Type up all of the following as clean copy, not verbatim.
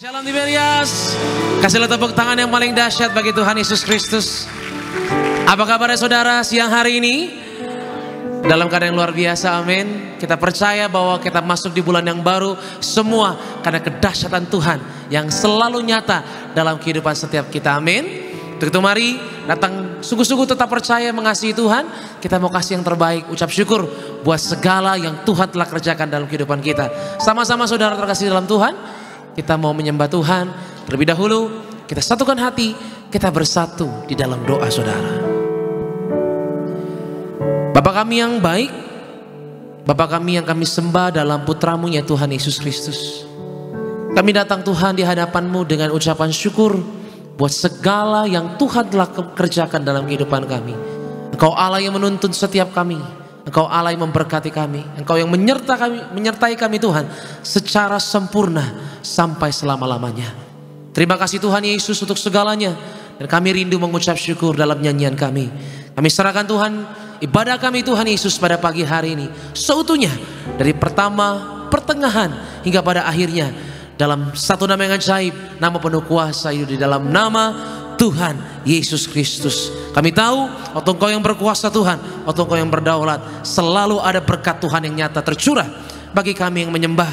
Shalom Tiberias. Kasihlah tepuk tangan yang paling dahsyat bagi Tuhan Yesus Kristus. Apa kabarnya saudara siang hari ini? Dalam keadaan yang luar biasa, amin. Kita percaya bahwa kita masuk di bulan yang baru semua karena kedahsyatan Tuhan yang selalu nyata dalam kehidupan setiap kita, amin. Untuk itu mari datang sungguh-sungguh tetap percaya mengasihi Tuhan. Kita mau kasih yang terbaik, ucap syukur buat segala yang Tuhan telah kerjakan dalam kehidupan kita. Sama-sama saudara terkasih dalam Tuhan. Kita mau menyembah Tuhan. Terlebih dahulu kita satukan hati, kita bersatu di dalam doa saudara. Bapa kami yang baik, Bapa kami yang kami sembah dalam putramu ya Tuhan Yesus Kristus. Kami datang Tuhan di hadapan-Mu dengan ucapan syukur buat segala yang Tuhan telah kerjakan dalam kehidupan kami. Engkau Allah yang menuntun setiap kami. Engkau Allah yang memberkati kami. Engkau yang menyertai kami Tuhan secara sempurna sampai selama-lamanya. Terima kasih Tuhan Yesus untuk segalanya. Dan kami rindu mengucap syukur dalam nyanyian kami. Kami serahkan Tuhan ibadah kami Tuhan Yesus pada pagi hari ini seutuhnya. Dari pertama, pertengahan hingga pada akhirnya. Dalam satu nama yang ajaib, nama penuh kuasa itu di dalam nama Tuhan Yesus Kristus. Kami tahu waktu Engkau yang berkuasa Tuhan, waktu Engkau yang berdaulat, selalu ada berkat Tuhan yang nyata tercurah bagi kami yang menyembah,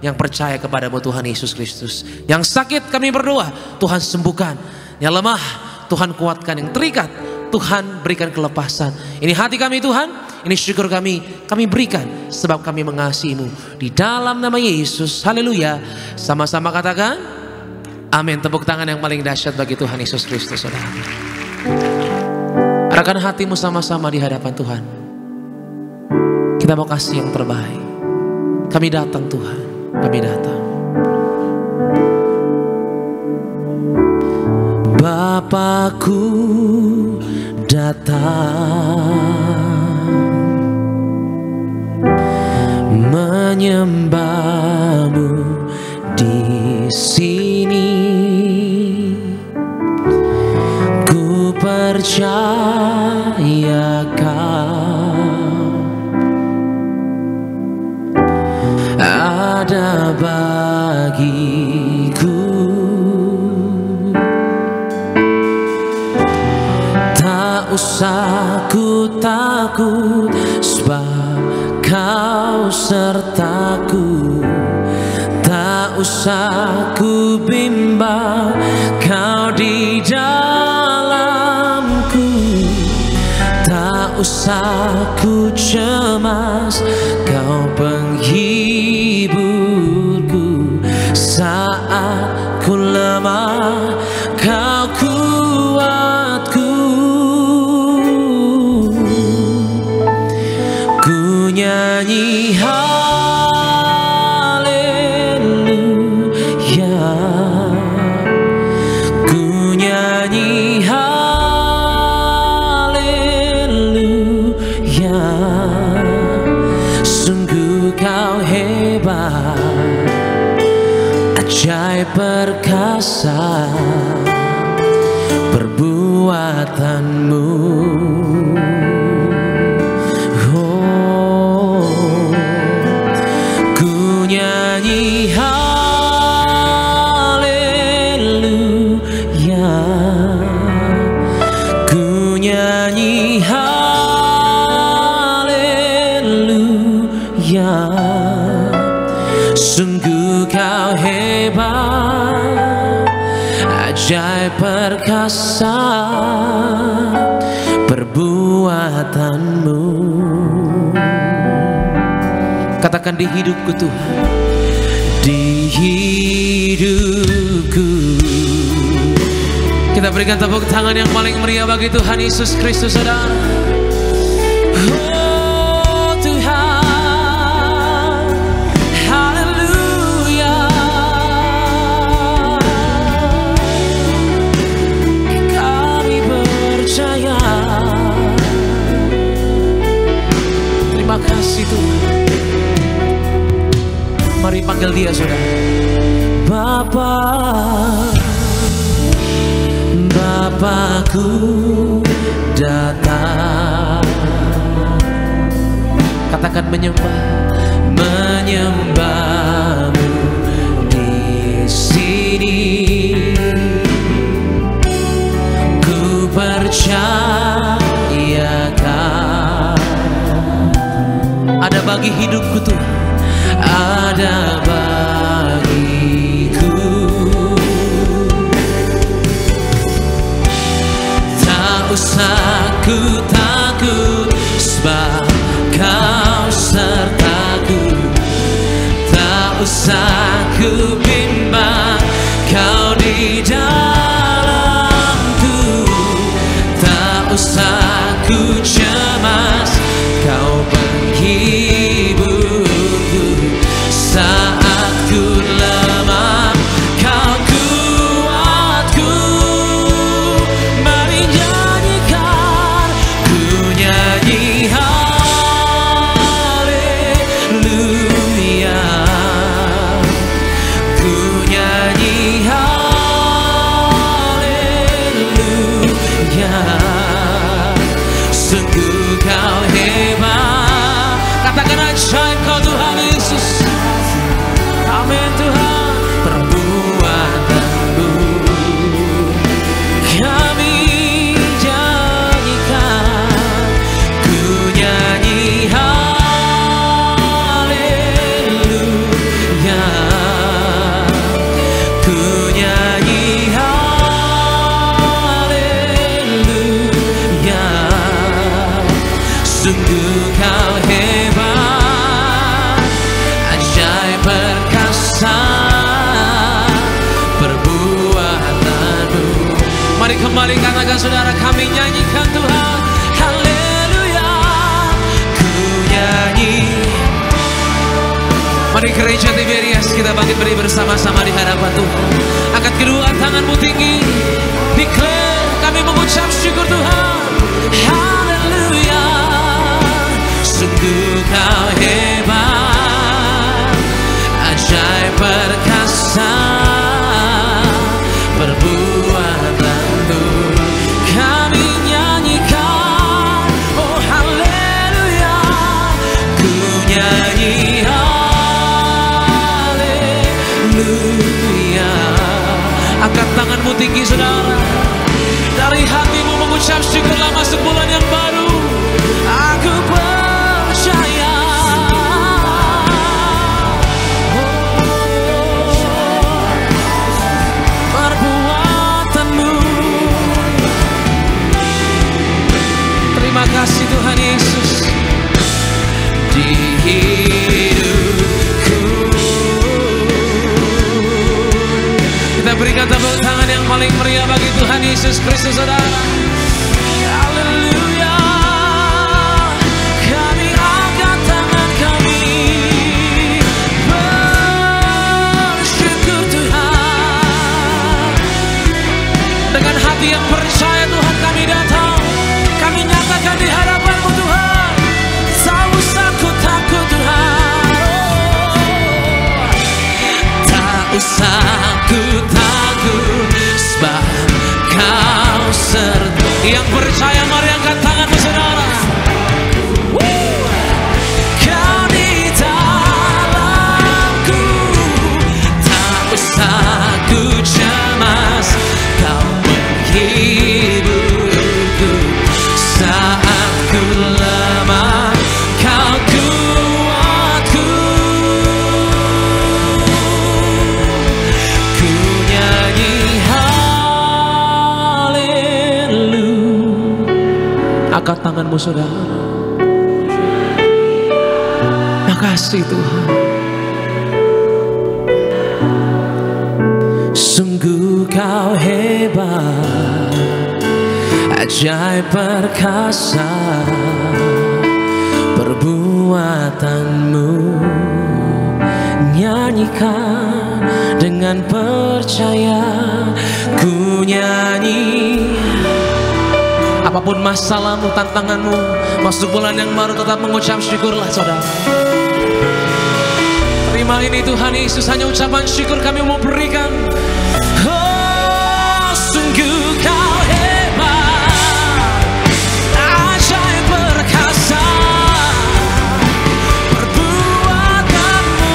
yang percaya kepadamu Tuhan Yesus Kristus. Yang sakit kami berdoa, Tuhan sembuhkan. Yang lemah, Tuhan kuatkan. Yang terikat, Tuhan berikan kelepasan. Ini hati kami Tuhan, ini syukur kami berikan sebab kami mengasihi-Mu. Di dalam nama Yesus, haleluya. Sama-sama katakan amin. Tepuk tangan yang paling dahsyat bagi Tuhan Yesus Kristus saudara. Arahkan hatimu sama-sama di hadapan Tuhan. Kita mau kasih yang terbaik. Kami datang Tuhan, kami datang. Bapakku datang menyembah-Mu di sini. Ku percaya Kau ada bagiku. Tak usah ku takut sebab Kau sertaku. Tak usah ku bimbang, Kau di dalamku. Tak usah ku cemas, Kau penghiburku. Saat ku lemah, Kau kuatku. Ku nyanyi ajaib perkasa perbuatanmu. Oh, ku nyanyi haleluya. Ku nyanyi haleluya. Sungguh Kau hebat, ajaib perkasa perbuatanmu. Katakan di hidupku Tuhan, di hidupku. Kita berikan tepuk tangan yang paling meriah bagi Tuhan Yesus Kristus saudara. Terima kasih Tuhan. Mari panggil Dia saudara. Bapakku datang. Katakan menyembah-Mu di sini. ini ku percayakan. Ada bagi hidupku Tuhan, ada bagiku. Tak usah ku takut, sebab Kau sertaku. Tak usah ku bimbang, Kau di dalamku. Tak usah ku cemas, Kau penghiburku. Saat ku lemah, Kau kuatku. Mari nyanyikan, ku nyanyi haleluya. Ku nyanyi haleluya. Sungguh Kau hebat. Katakan ajaib Kau Tuhan Yesus. Amin Tuhan. Perbuatanmu kami nyanyikan. Ku nyanyi haleluya. Ku nyanyi haleluya. Sungguh Kau hebat, ajaib perkasa perbuatanmu. Mari kembali katakan saudara, kami nyanyikan Tuhan haleluya. Ku nyanyi. Mari gereja Tiberias kita bangkit beri bersama-sama di hadapan Tuhan. Angkat kedua tanganmu tinggi, declare, kami mengucap syukur Tuhan haleluya. Sungguh Kau hebat, ajaib perkasa perbuatanmu. Kami nyanyikan, oh haleluya. Ku nyanyi haleluya. Angkat tanganmu tinggi saudara, dari hatimu mengucap syukurlah masuk bulan yang baru. Aku percaya, perbuatanmu. Terima kasih Tuhan Yesus. Di hidupku kita berikan tepuk tangan yang paling meriah bagi Tuhan Yesus Kristus saudara. Haleluya. Kami angkat tangan kami bersyukur Tuhan. Dengan hati yang percaya Tuhan kami datang. Kami nyatakan di hadapan-Mu Tuhan, tak usah ku takut Tuhan. Tak usah ku takut, sebab Kau serta. Yang percaya mari angkat tanganmu saudara. Kau di dalamku. Tak usah ku cemas, Kau menghiburku. Saat ku lemah, Kau kuatku. Ku nyanyi haleluya. Angkat tanganmu saudara. Makasih Tuhan. Sungguh Kau hebat, ajaib perkasa perbuatanmu. Nyanyikan dengan percaya, ku nyanyi. Apapun masalahmu, tantanganmu, masuk bulan yang baru tetap mengucap syukurlah saudara. Terima ini Tuhan Yesus, hanya ucapan syukur kami mau berikan. Oh, sungguh Kau hebat, ajaib perkasa perbuatanmu.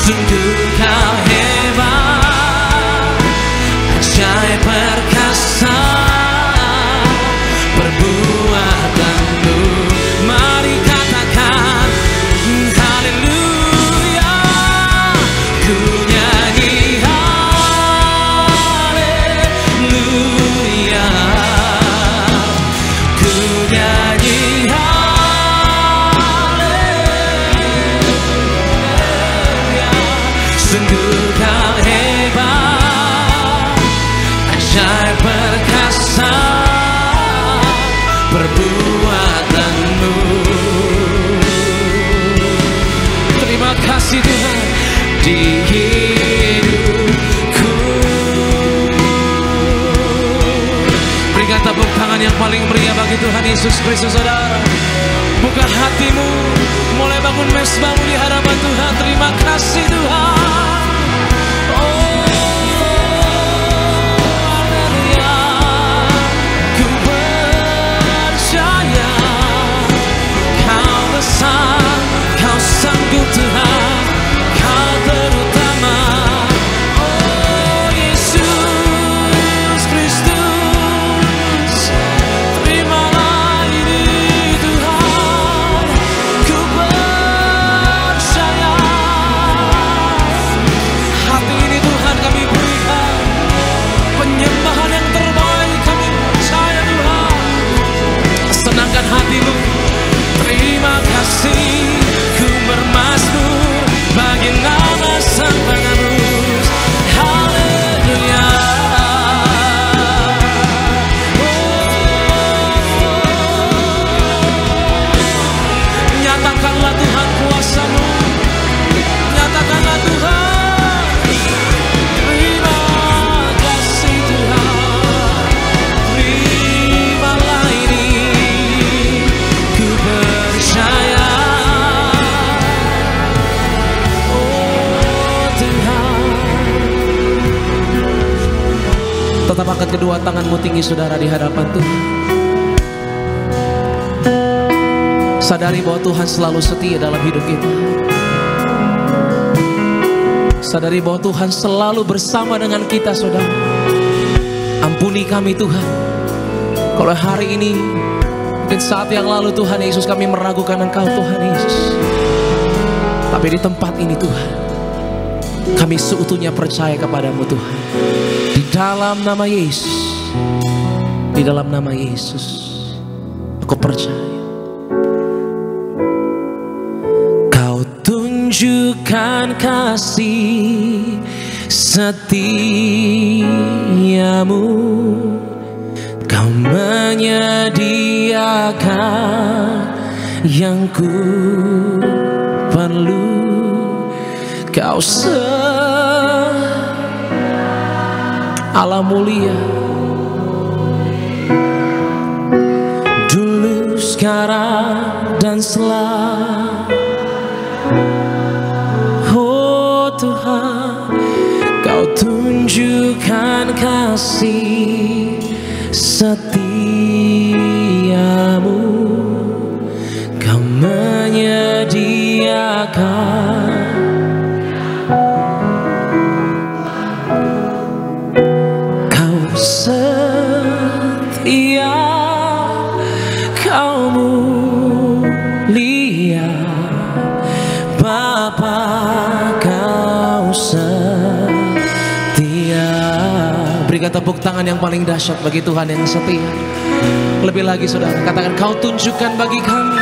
Sungguh kau hebat, ajaib perkasa perbuatanmu. Mari katakan haleluya, ku nyanyi haleluya, ku nyanyi haleluya. Sungguh kau hebat, ajaib perkasa perbuatanmu. Terima kasih Tuhan di hidupku. Berikan tepuk tangan yang paling meriah bagi Tuhan Yesus Kristus, saudara. Buka hatimu, mulai bangun mesbahmu di hadapan Tuhan. Terima kasih Tuhan. Kau sanggup Tuhan, kau terutama. Oh Yesus Kristus, terimalah ini Tuhan. Ku percaya, hati ini Tuhan kami berikan penyembahan yang terbaik. Kami percaya Tuhan, senangkan hatimu. Terima kasih, ku bermazmur bagi nama Sang Penebus. Haleluya. Nyatakanlah Tuhan kuasa-Mu, nyatakanlah Tuhan. Terima kasih Tuhan, terimalah ini. Ku percaya, oh Tuhan. Tetap angkat kedua tanganmu tinggi saudara di hadapan Tuhan. Sadari bahwa Tuhan selalu setia dalam hidup kita. Sadari bahwa Tuhan selalu bersama dengan kita saudara. Ampuni kami Tuhan, kalau hari ini, mungkin saat yang lalu Tuhan Yesus kami meragukan Engkau Tuhan Yesus. Tapi di tempat ini Tuhan, kami seutuhnya percaya kepadamu Tuhan. Di dalam nama Yesus, di dalam nama Yesus, aku percaya. Kau tunjukkan kasih setiamu, Kau menyediakan yang ku perlu. Kau Allah mulia, dulu, sekarang, dan selalu. Oh Tuhan, Kau tunjukkan kasih setiamu, Kau menyediakan setia, Kau mulia, Bapa, Kau setia. Berikan tepuk tangan yang paling dahsyat bagi Tuhan yang setia. Lebih lagi saudara, katakan Kau tunjukkan bagi kami,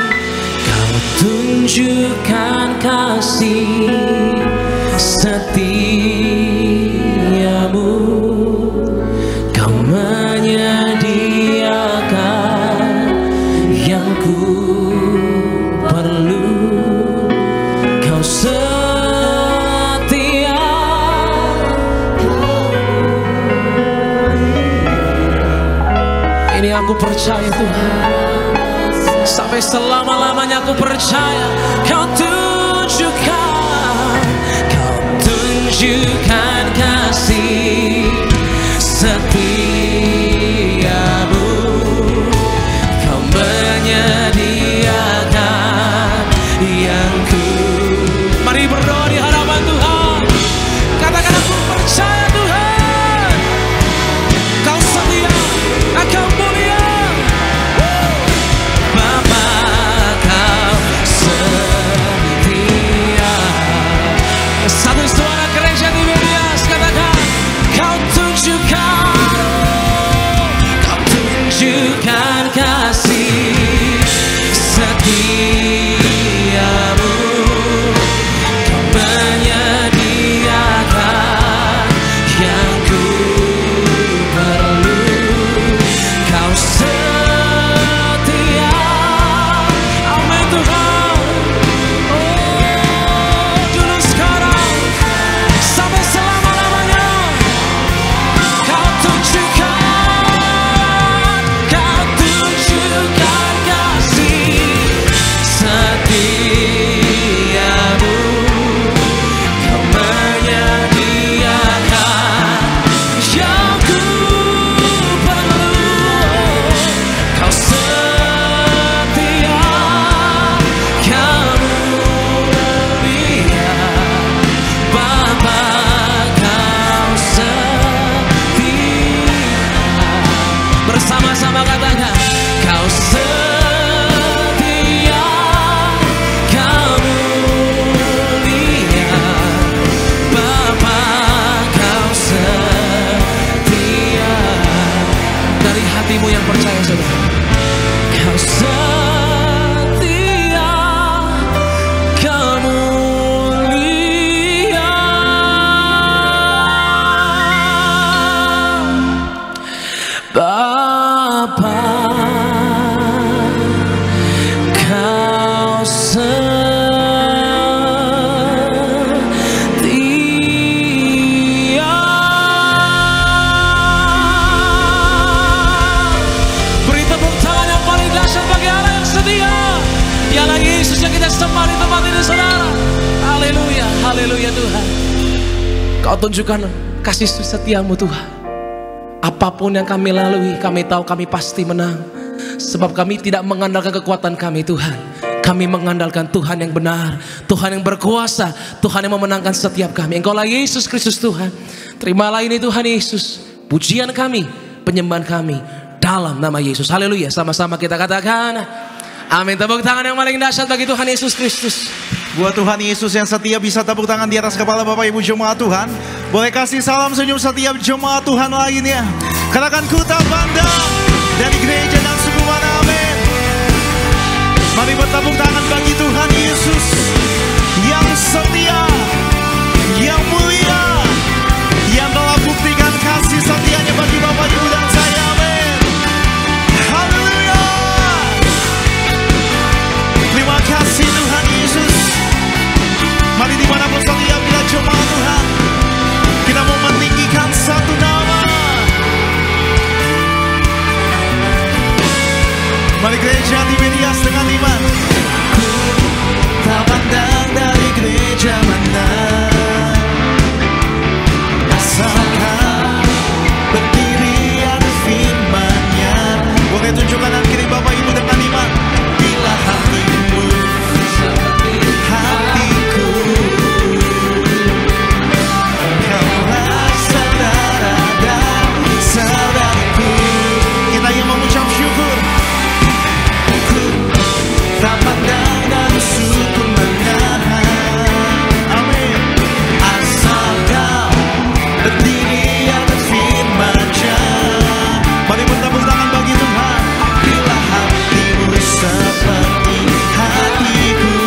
Kau tunjukkan kasih setiamu, Kau menyediakan yang ku perlu. Kau setia, ini aku percaya Tuhan. Sampai selama-lamanya aku percaya. Kau tunjukkan kasih setiamu, Kau menyediakan yang ku. Mari berdoa di hadapan Tuhan. Tuhan. Kau tunjukkan kasih setia-Mu Tuhan. Apapun yang kami lalui, kami tahu kami pasti menang. Sebab kami tidak mengandalkan kekuatan kami Tuhan. Kami mengandalkan Tuhan yang benar, Tuhan yang berkuasa, Tuhan yang memenangkan setiap kami. Engkaulah Yesus Kristus Tuhan. Terimalah ini Tuhan Yesus, pujian kami, penyembahan kami dalam nama Yesus. Haleluya. Sama-sama kita katakan amin. Tepuk tangan yang paling dahsyat bagi Tuhan Yesus Kristus. Buat Tuhan Yesus yang setia, bisa tepuk tangan di atas kepala Bapak Ibu jemaat Tuhan. Boleh kasih salam senyum setiap jemaat Tuhan lainnya. Katakan ku tak pandang dari gereja dan semua, amin. Mari bertepuk tangan bagi Tuhan Yesus yang setia, yang mulia, yang telah buktikan kasih setianya bagi Bapak Ibu dan saya, amin. Haleluya. Terima kasih Tuhan Yesus. Mari dimanapun setiap kita jemaat Tuhan, kita mau meninggikan satu nama. Mari gereja Tiberias dengan iman. Ku tak pandang dari gereja mana, asalkan berdiri ada firman-Nya. Boleh tunjukkan dan kiri Bapak Ibu dengan iman. Bila hatimu seperti hatiku, kaulah saudara dan saudariku. Kita yang mengucap syukur. Tak pandang dari suku mana, amin. Asal kau berdiri atas firman-Nya. Mari bertepuk tangan bagi Tuhan. Bila hatimu seperti hatiku,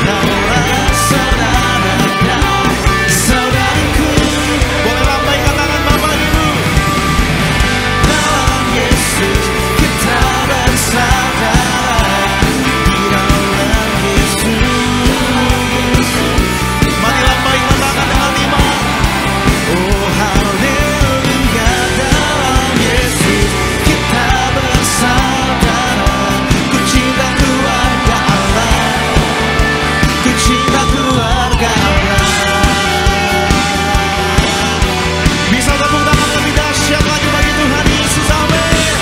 kaulah saudara dan saudariku. Boleh lambaikan tangan Bapak Ibu. Dalam Yesus kita bersaudara, di dalam Yesus. Mari lambaikan tangan dengan iman. Oh haleluya, dalam Yesus kita bersaudara. Ku cinta keluarga Allah, ku cinta keluarga Allah. Bisa tepuk tangan lebih dahsyat lagi bagi Tuhan Yesus, amin.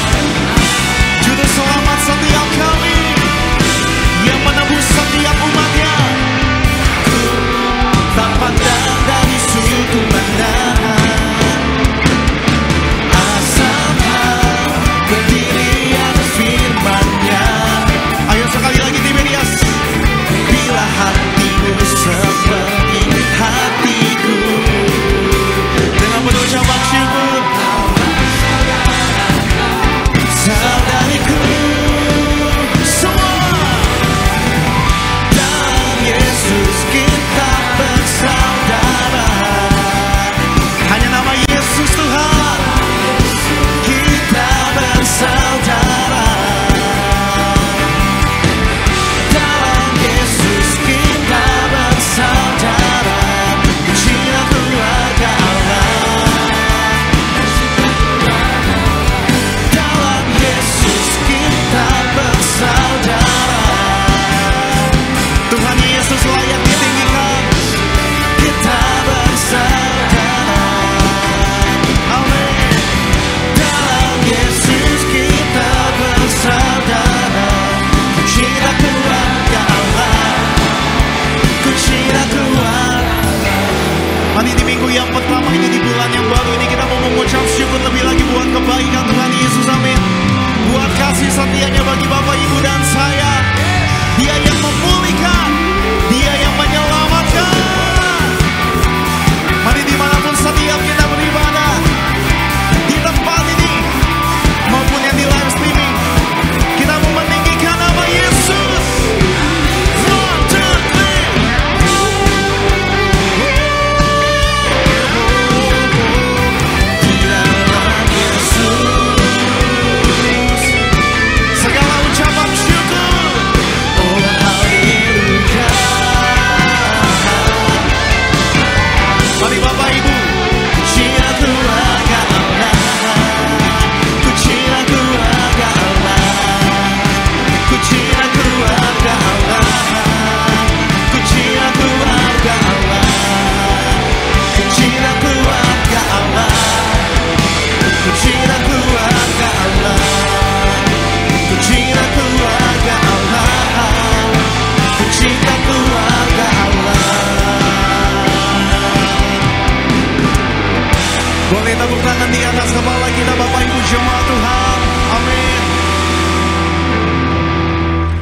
Juru selamat setiap kami, yang menebus setiap umat-Nya. Ku tak pandang dari suku mana, asal kau berdiri atas firman-Nya. Ayo sekali lagi Tiberias. Bila hatimu seperti hatiku, dengan penuh ucapan syukur, saudariku semua. Dalam Yesus kita bersaudara. Hanya nama Yesus Tuhan kita bersaudara. Dalam Yesus kita bersaudara. Cinta keluarga Allah. Dalam Yesus kita bersaudara. Tuhan Yesus layak ditinggikan. Kita bersaudara, amin. Dalam Yesus kita bersaudara. Ku cinta keluarga Allah, ku cinta keluarga. Mari di minggu yang pertama ini, di bulan yang baru ini, kita mau mengucap syukur lebih lagi buat kebaikan Tuhan Yesus, amin. Buat kasih setianya bagi Bapak Ibu dan saya. Dia yang memulihkan, Dia yang menyelamatkan. Mari dimanapun setiap kita beribadah, di tempat ini maupun yang di live streaming, kita mau meninggikan nama Yesus. 1, 2, 3. Di dalam Yesus.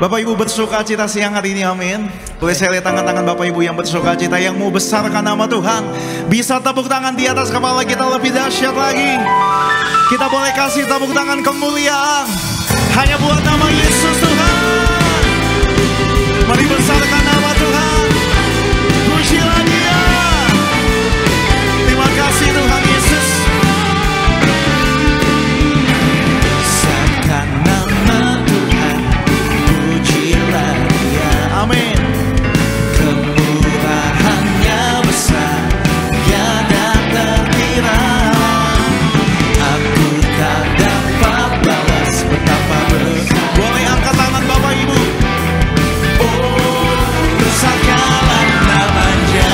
Bapak Ibu bersuka cita siang hari ini, amin. Boleh saya lihat tangan-tangan Bapak Ibu yang bersuka cita, yang mau besarkan nama Tuhan. Bisa tepuk tangan di atas kepala kita lebih dahsyat lagi. Kita boleh kasih tepuk tangan kemuliaan hanya buat nama Yesus Tuhan. Mari besarkan nama Tuhan. Pujilah Dia. Terima kasih Tuhan Yesus. Besarkan nama Tuhan, pujilah Dia. Amin. Kemurahannya besar, tiada terkira. Aku tak dapat balas betapa besar. Boleh angkat tangan Bapak Ibu. Oh, besarkanlah namanya.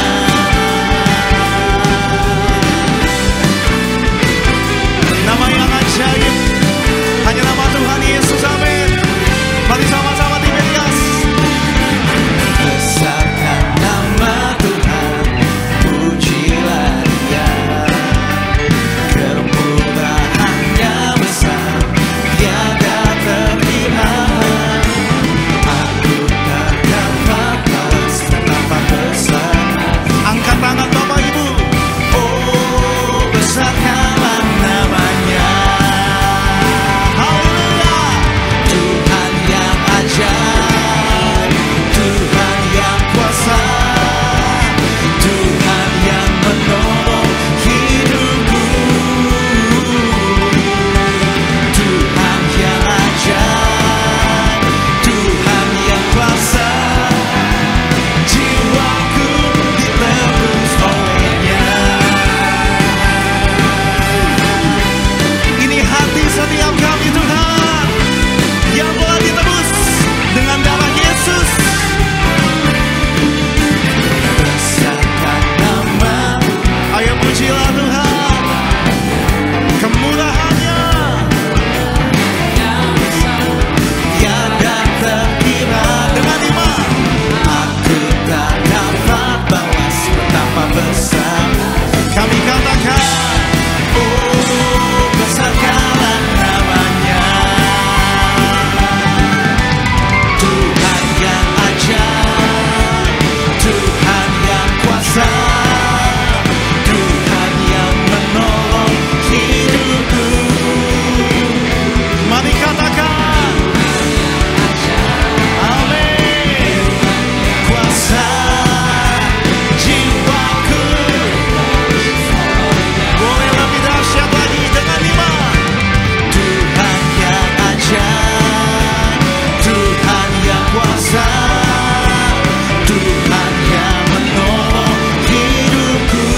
Nama yang ajaib, hanya nama Tuhan Yesus, amin. Mari sama-sama diberias. Besarkan nama Tuhan, pujilah Dia. Kemurahannya besar, tiada terkira. Aku tak dapat balas betapa besar. Angkat tangan Bapak Ibu. Oh, besarkanlah namanya. Haleluya. Tuhan yang ajaib, Tuhan yang kuasa, Tuhan yang menolong hidupku. Tuhan yang ajaib, Tuhan yang kuasa, jiwaku ditebus oleh-Nya. Ini hati setiap kami Tuhan, yang telah ditebus dengan darah Yesus. Besarkan nama, ayo pujilah Tuhan. Kemurahannya tiada terkira. Dengan iman, aku tak dapat balas betapa besar. Kami katakan, oh, besarkanlah namanya. Tuhan yang ajaib, Tuhan yang kuasa, Tuhan yang menolong hidupku. Mari katakan, amin. Kuasa jiwaku. Boleh lebih dahsyat lagi dengan iman. Tuhan yang ajaib, Tuhan yang kuasa, Tuhan yang menolong hidupku.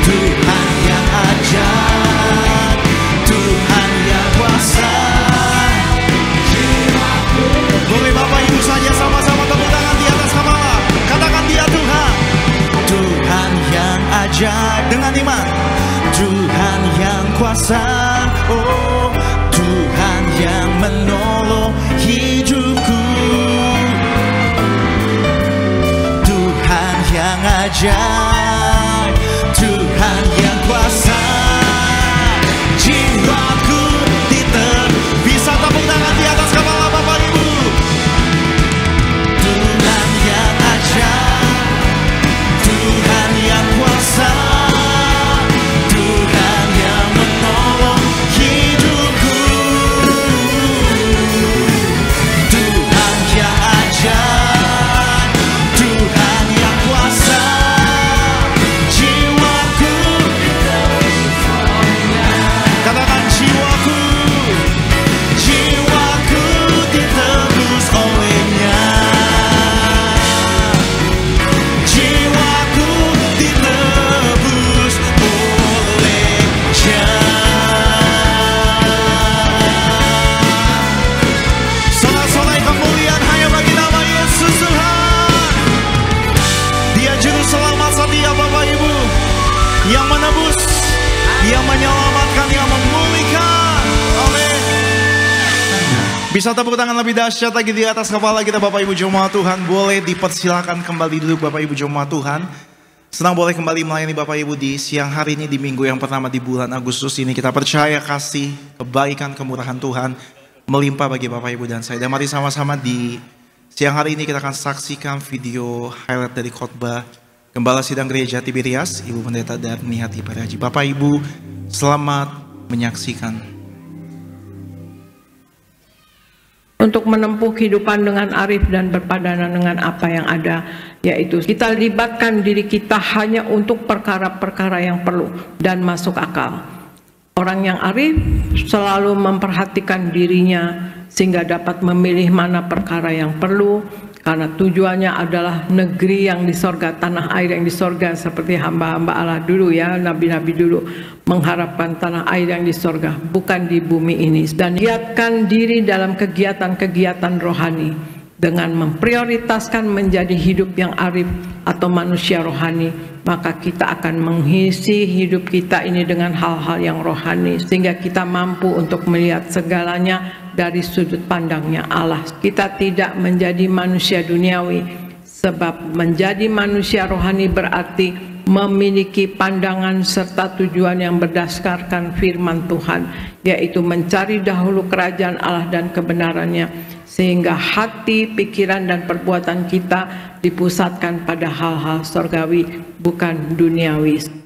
Tuhan yang ajaib, Tuhan yang kuasa. Boleh Bapak Ibu saja sama-sama tepuk tangan di atas kepala. Katakan Dia Tuhan. Tuhan yang ajaib dengan iman. Tuhan yang kuasa. Oh, Tuhan yang menolong hidupku. Tuhan yang ajaib, Tuhan yang kuasa, jiwaku bisa tepuk tangan di atas kepala Bapak Ibu. Tuhan yang ajaib, Tuhan yang kuasa, Tuhan yang menolong hidupku. Tuhan yang ajaib, Tuhan yang kuasa, jiwaku. Katakan jiwaku, jiwaku ditebus oleh-Nya. Jiwaku ditebus oleh-Nya. Sorak-sorai kemuliaan hanya bagi nama Yesus Tuhan. Dia juru selamat setia Bapak Ibu, yang menebus, yang menyelamatkan, yang memulihkan. Amin. Bisa tepuk tangan lebih dahsyat lagi di atas kepala kita Bapak Ibu jemaat Tuhan. Boleh dipersilakan kembali duduk Bapak Ibu jemaat Tuhan. Senang boleh kembali melayani Bapak Ibu di siang hari ini, di minggu yang pertama di bulan Agustus ini. Kita percaya kasih, kebaikan, kemurahan Tuhan melimpah bagi Bapak, Ibu, dan saya. Dan mari sama-sama di siang hari ini kita akan saksikan video highlight dari khotbah Gembala Sidang Gereja Tiberias, Ibu Pendeta Darni Hati Pariaji. Bapak Ibu, selamat menyaksikan. Untuk menempuh kehidupan dengan arif dan berpadanan dengan apa yang ada, yaitu kita libatkan diri kita hanya untuk perkara-perkara yang perlu dan masuk akal. Orang yang arif selalu memperhatikan dirinya sehingga dapat memilih mana perkara yang perlu, karena tujuannya adalah negeri yang di sorga, tanah air yang di sorga, seperti hamba-hamba Allah dulu ya, nabi-nabi dulu mengharapkan tanah air yang di sorga, bukan di bumi ini. Dan giatkan diri dalam kegiatan-kegiatan rohani dengan memprioritaskan menjadi hidup yang arif atau manusia rohani, maka kita akan mengisi hidup kita ini dengan hal-hal yang rohani sehingga kita mampu untuk melihat segalanya dari sudut pandangnya Allah. Kita tidak menjadi manusia duniawi, sebab menjadi manusia rohani berarti memiliki pandangan serta tujuan yang berdasarkan firman Tuhan, yaitu mencari dahulu kerajaan Allah dan kebenarannya, sehingga hati, pikiran, dan perbuatan kita dipusatkan pada hal-hal surgawi, bukan duniawi.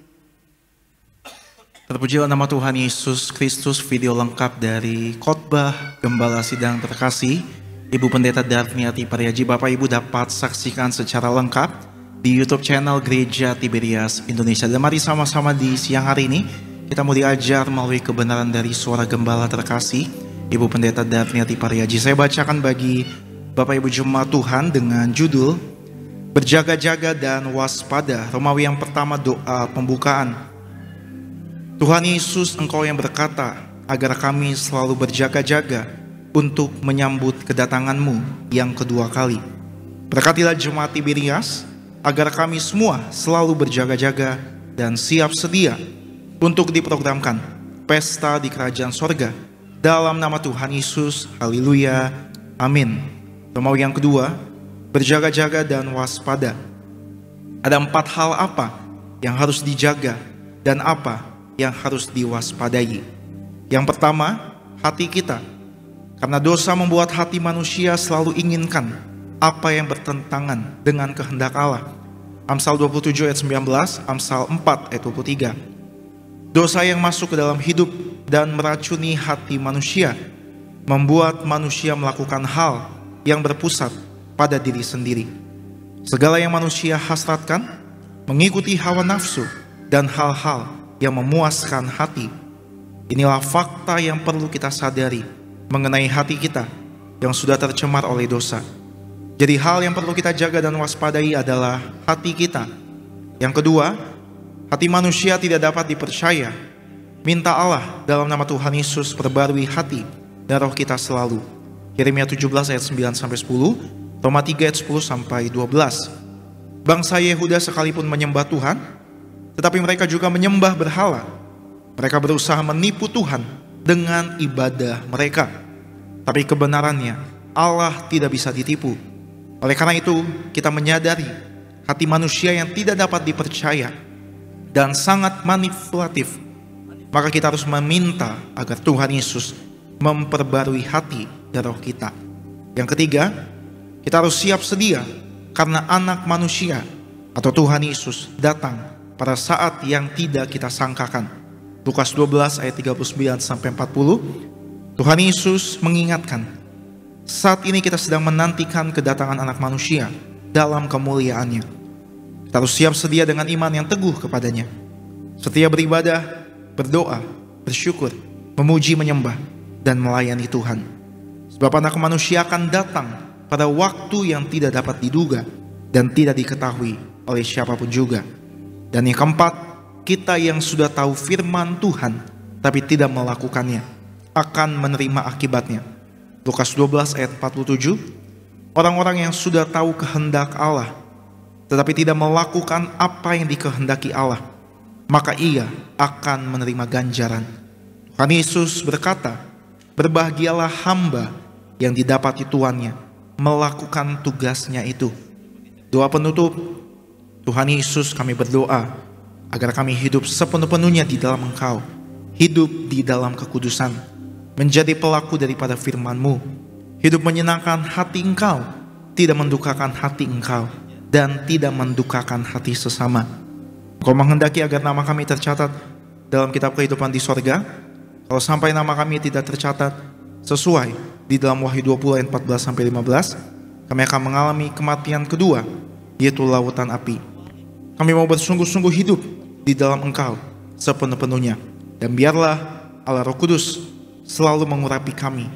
Terpujilah nama Tuhan Yesus Kristus. Video lengkap dari khotbah Gembala Sidang Terkasih Ibu Pendeta Darni Hati Pariaji, Bapak Ibu dapat saksikan secara lengkap di YouTube channel Gereja Tiberias Indonesia. Dan mari sama-sama di siang hari ini kita mau diajar melalui kebenaran dari suara Gembala Terkasih Ibu Pendeta Darni Hati Pariaji. Saya bacakan bagi Bapak Ibu jemaat Tuhan dengan judul Berjaga-jaga dan Waspada. Romawi yang pertama, doa pembukaan. Tuhan Yesus, Engkau yang berkata agar kami selalu berjaga-jaga untuk menyambut kedatangan-Mu yang kedua kali. Berkatilah jemaat Tiberias agar kami semua selalu berjaga-jaga dan siap sedia untuk diprogramkan pesta di kerajaan sorga. Dalam nama Tuhan Yesus, haleluya, amin. Romawi yang kedua, berjaga-jaga dan waspada. Ada 4 hal apa yang harus dijaga dan apa yang harus diwaspadai. Yang pertama, hati kita. Karena dosa membuat hati manusia selalu inginkan apa yang bertentangan dengan kehendak Allah. Amsal 27 ayat 19, Amsal 4 ayat 23. Dosa yang masuk ke dalam hidup dan meracuni hati manusia membuat manusia melakukan hal yang berpusat pada diri sendiri. Segala yang manusia hasratkan mengikuti hawa nafsu dan hal-hal yang memuaskan hati. Inilah fakta yang perlu kita sadari mengenai hati kita yang sudah tercemar oleh dosa. Jadi hal yang perlu kita jaga dan waspadai adalah hati kita. Yang kedua, hati manusia tidak dapat dipercaya. Minta Allah dalam nama Tuhan Yesus perbarui hati dan roh kita selalu. Yeremia 17 ayat 9-10, Roma 3 ayat 10-12. Bangsa Yehuda sekalipun menyembah Tuhan, tetapi mereka juga menyembah berhala. Mereka berusaha menipu Tuhan dengan ibadah mereka. Tapi kebenarannya, Allah tidak bisa ditipu. Oleh karena itu, kita menyadari hati manusia yang tidak dapat dipercaya dan sangat manipulatif. Maka kita harus meminta agar Tuhan Yesus memperbarui hati dan roh kita. Yang ketiga, kita harus siap sedia karena anak manusia atau Tuhan Yesus datang pada saat yang tidak kita sangkakan. Lukas 12 ayat 39-40. Tuhan Yesus mengingatkan, saat ini kita sedang menantikan kedatangan anak manusia dalam kemuliaannya. Kita harus siap sedia dengan iman yang teguh kepadanya. Setia beribadah, berdoa, bersyukur, memuji, menyembah, dan melayani Tuhan. Sebab anak manusia akan datang pada waktu yang tidak dapat diduga dan tidak diketahui oleh siapapun juga. Dan yang keempat, kita yang sudah tahu firman Tuhan tapi tidak melakukannya akan menerima akibatnya. Lukas 12 ayat 47. Orang-orang yang sudah tahu kehendak Allah tetapi tidak melakukan apa yang dikehendaki Allah, maka ia akan menerima ganjaran. Tuhan Yesus berkata, berbahagialah hamba yang didapati tuannya melakukan tugasnya itu. Doa penutup. Tuhan Yesus, kami berdoa agar kami hidup sepenuh-penuhnya di dalam Engkau, hidup di dalam kekudusan. menjadi pelaku daripada firman-Mu. Hidup menyenangkan hati Engkau, tidak mendukakan hati Engkau, dan tidak mendukakan hati sesama. Engkau menghendaki agar nama kami tercatat dalam kitab kehidupan di sorga. Kalau sampai nama kami tidak tercatat sesuai di dalam Wahyu 20 ayat 14-15, kami akan mengalami kematian kedua, yaitu lautan api. Kami mau bersungguh-sungguh hidup di dalam Engkau sepenuh-penuhnya. Dan biarlah Allah Roh Kudus selalu mengurapi kami,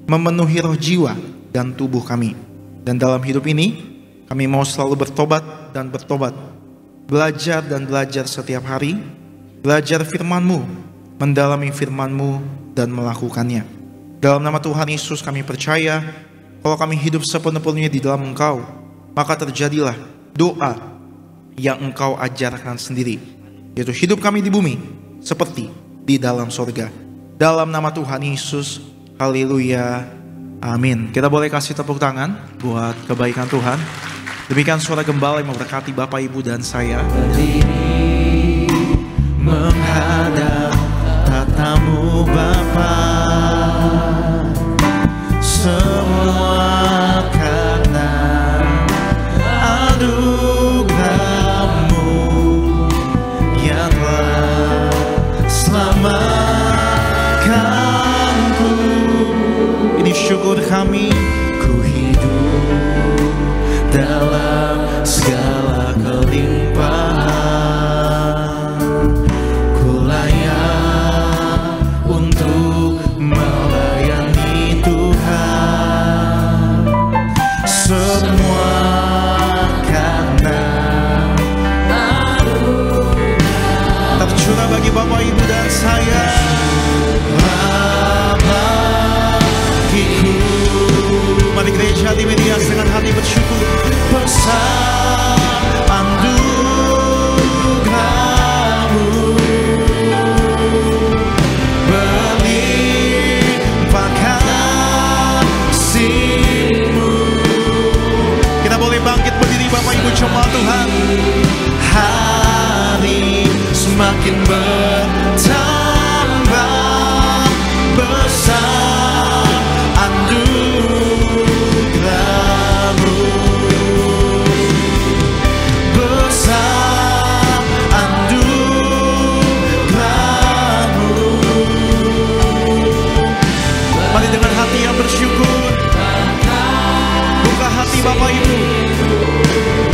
memenuhi roh, jiwa, dan tubuh kami. Dan dalam hidup ini, kami mau selalu bertobat dan bertobat, belajar dan belajar setiap hari, belajar firman-Mu, mendalami firman-Mu, dan melakukannya. Dalam nama Tuhan Yesus kami percaya, kalau kami hidup sepenuh-penuhnya di dalam Engkau, maka terjadilah doa yang Engkau ajarkan sendiri, yaitu hidup kami di bumi seperti di dalam sorga. Dalam nama Tuhan Yesus, haleluya, amin. Kita boleh kasih tepuk tangan buat kebaikan Tuhan. Demikian suara gembala yang memberkati Bapak, Ibu, dan saya. Berdiri menghadap tatamu Bapa, semua karena anugerah-Mu yang telah selamatkanku. Ini syukur kami, Ku hidup dalam segala kelimpahan, ku layak untuk melayani Tuhan. Semua karena tercurah bagi Bapak, Ibu, dan saya. Mari gereja di media dengan hati bersyukur. besar anugerah-Mu, berlimpah kasih-Mu. Kita boleh bangkit berdiri Bapak, Ibu, jemaat Tuhan. Hari semakin bertambah besar anugerah-Mu, besar anugerah-Mu. Mari dengan hati yang bersyukur, buka hati Bapak, Ibu.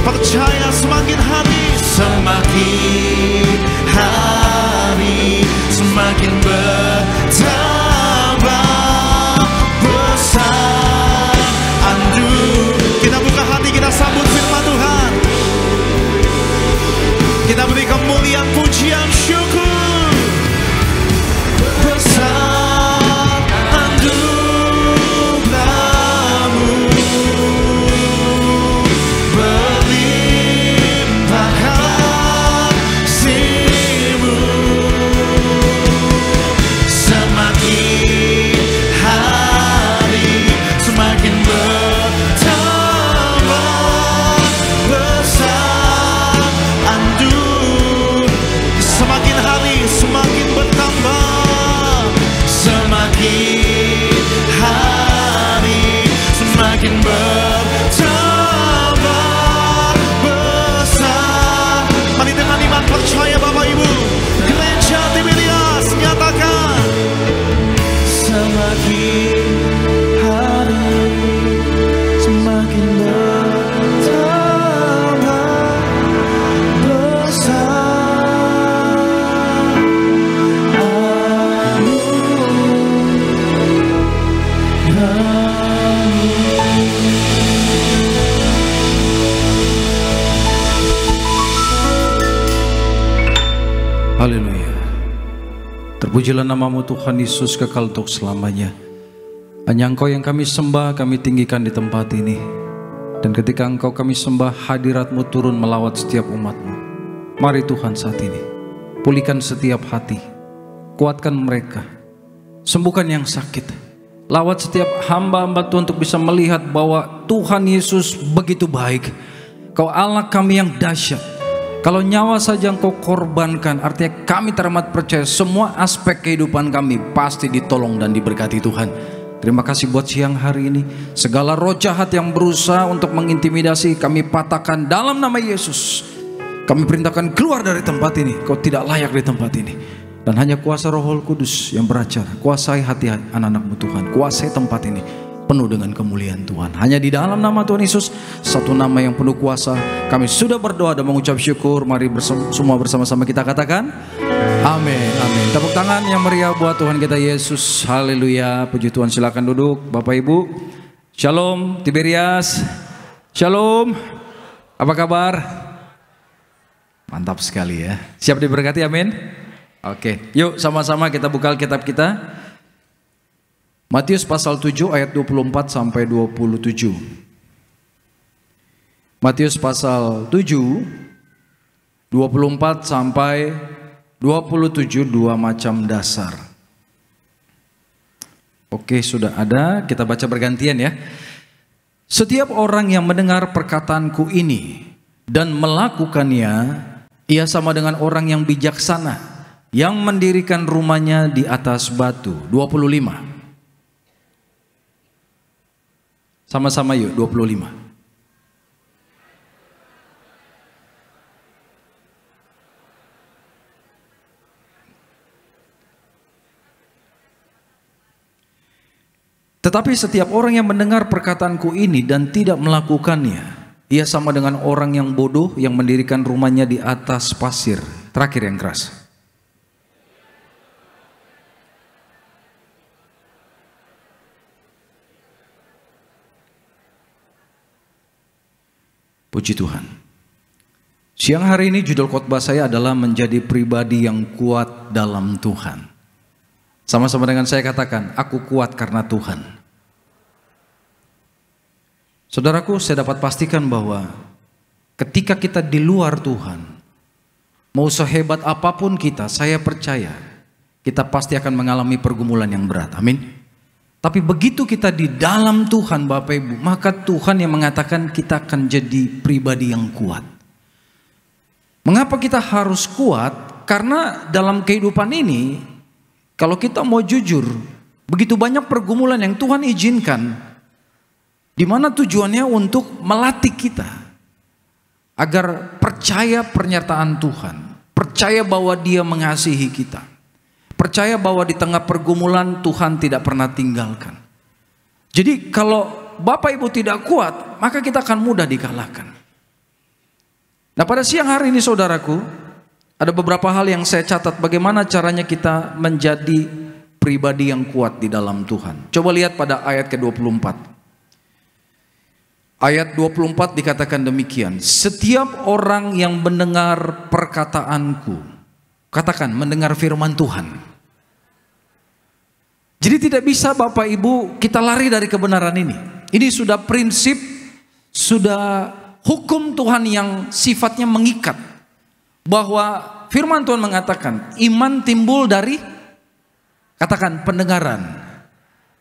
Percaya semakin hari, Semakin hari semakin bertambah besar anugerah. kita buka hati, kita sambut firman Tuhan. Kita beri kemuliaan, pujian, syukur. Besar anugerah-Mu, berlimpah kasih-Mu. Semakin hari semakin bertambah besar anugerah. Semakin hari semakin bertambah. Semakin hari semakin bertambah besar. Mari dengan iman percaya Bapak, Ibu. Gereja Tiberias nyatakan. Semakin hari semakin bertambah besar Haleluya. Terpujilah nama-Mu Tuhan Yesus, kekal untuk selamanya. Hanya Engkau yang kami sembah, kami tinggikan di tempat ini. Dan ketika Engkau kami sembah, hadirat-Mu turun melawat setiap umat-Mu. Mari Tuhan saat ini, pulihkan setiap hati, kuatkan mereka, sembuhkan yang sakit. Lawat setiap hamba-hamba Tuhan untuk bisa melihat bahwa Tuhan Yesus begitu baik. Kau Allah kami yang dahsyat. Kalau nyawa saja engkau korbankan, artinya kami teramat percaya semua aspek kehidupan kami pasti ditolong dan diberkati Tuhan. Terima kasih buat siang hari ini. Segala roh jahat yang berusaha untuk mengintimidasi kami patahkan dalam nama Yesus. Kami perintahkan keluar dari tempat ini. Kau tidak layak di tempat ini. Dan hanya kuasa Roh Kudus yang beracara. Kuasai hati anak-anak-Mu Tuhan. Kuasai tempat ini penuh dengan kemuliaan Tuhan. Hanya di dalam nama Tuhan Yesus, satu nama yang penuh kuasa, kami sudah berdoa dan mengucap syukur. Mari semua bersama-sama kita katakan amin, amin. Tepuk tangan yang meriah buat Tuhan kita Yesus. Haleluya. Puji Tuhan. Silakan duduk Bapak Ibu. Shalom Tiberias. Shalom. Apa kabar? Mantap sekali ya. Siap diberkati, amin. Oke, yuk sama-sama kita buka Alkitab kita. Matius pasal 7 ayat 24 sampai 27. Matius pasal 7 24 sampai 27, dua macam dasar. Oke, sudah ada, kita baca bergantian ya. Setiap orang yang mendengar perkataanku ini dan melakukannya, ia sama dengan orang yang bijaksana yang mendirikan rumahnya di atas batu. 25. Sama-sama yuk, 25. Tetapi setiap orang yang mendengar perkataanku ini dan tidak melakukannya, ia sama dengan orang yang bodoh yang mendirikan rumahnya di atas pasir. Terakhir yang keras. Puji Tuhan. Siang hari ini judul khotbah saya adalah menjadi pribadi yang kuat dalam Tuhan. Sama-sama dengan saya katakan, aku kuat karena Tuhan. Saudaraku, saya dapat pastikan bahwa ketika kita di luar Tuhan, mau sehebat apapun kita, saya percaya kita pasti akan mengalami pergumulan yang berat. Amin. Tapi begitu kita di dalam Tuhan Bapak Ibu, maka Tuhan yang mengatakan kita akan jadi pribadi yang kuat. Mengapa kita harus kuat? Karena dalam kehidupan ini, kalau kita mau jujur, begitu banyak pergumulan yang Tuhan izinkan, di mana tujuannya untuk melatih kita agar percaya pernyataan Tuhan, percaya bahwa Dia mengasihi kita, percaya bahwa di tengah pergumulan Tuhan tidak pernah tinggalkan. Jadi kalau Bapak Ibu tidak kuat, maka kita akan mudah dikalahkan. Nah, pada siang hari ini saudaraku, ada beberapa hal yang saya catat bagaimana caranya kita menjadi pribadi yang kuat di dalam Tuhan. Coba lihat pada ayat ke-24. Ayat 24 dikatakan demikian. Setiap orang yang mendengar perkataanku, katakan mendengar firman Tuhan. Jadi tidak bisa Bapak Ibu kita lari dari kebenaran ini. Ini sudah prinsip, sudah hukum Tuhan yang sifatnya mengikat. Bahwa firman Tuhan mengatakan iman timbul dari, katakan pendengaran.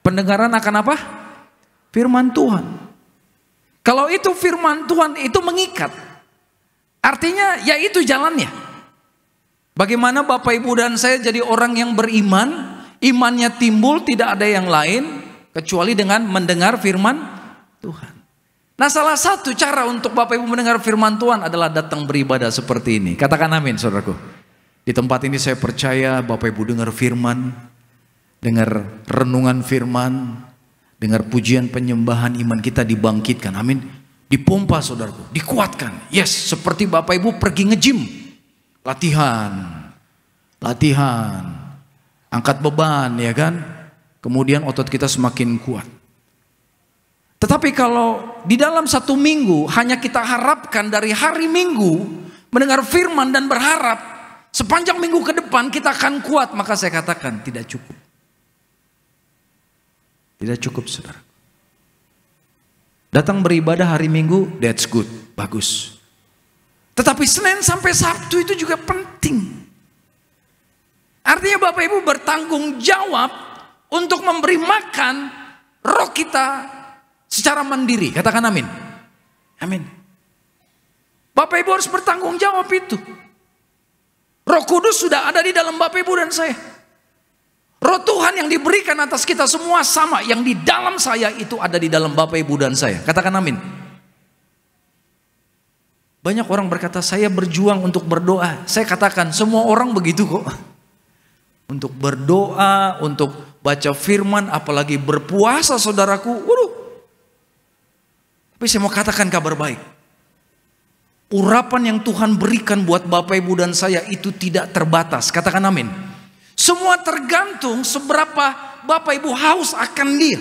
Pendengaran akan apa? Firman Tuhan. Kalau itu firman Tuhan itu mengikat. Artinya ya itu jalannya. Bagaimana Bapak Ibu dan saya jadi orang yang beriman, imannya timbul tidak ada yang lain kecuali dengan mendengar firman Tuhan. Nah, salah satu cara untuk Bapak Ibu mendengar firman Tuhan adalah datang beribadah seperti ini. Katakan amin saudaraku. Di tempat ini saya percaya Bapak Ibu dengar firman, dengar renungan firman, dengar pujian penyembahan, iman kita dibangkitkan. Amin. Dipompa saudaraku, dikuatkan. Yes, seperti Bapak Ibu pergi nge-gym. Latihan, angkat beban ya kan, kemudian otot kita semakin kuat. Tetapi kalau di dalam satu minggu hanya kita harapkan dari hari Minggu mendengar firman dan berharap sepanjang minggu ke depan kita akan kuat, maka saya katakan tidak cukup. Tidak cukup saudara. Datang beribadah hari Minggu, that's good, bagus. Tetapi Senin sampai Sabtu itu juga penting. Artinya Bapak Ibu bertanggung jawab untuk memberi makan roh kita secara mandiri. Katakan amin. Amin. Bapak Ibu harus bertanggung jawab itu. Roh Kudus sudah ada di dalam Bapak Ibu dan saya. Roh Tuhan yang diberikan atas kita semua sama. Yang di dalam saya itu ada di dalam Bapak Ibu dan saya. Katakan amin. Banyak orang berkata, saya berjuang untuk berdoa. Saya katakan, semua orang begitu kok. Untuk berdoa, untuk baca firman, apalagi berpuasa saudaraku. Waduh. Tapi saya mau katakan kabar baik. Urapan yang Tuhan berikan buat Bapak Ibu dan saya itu tidak terbatas. Katakan amin. Semua tergantung seberapa Bapak Ibu haus akan dia.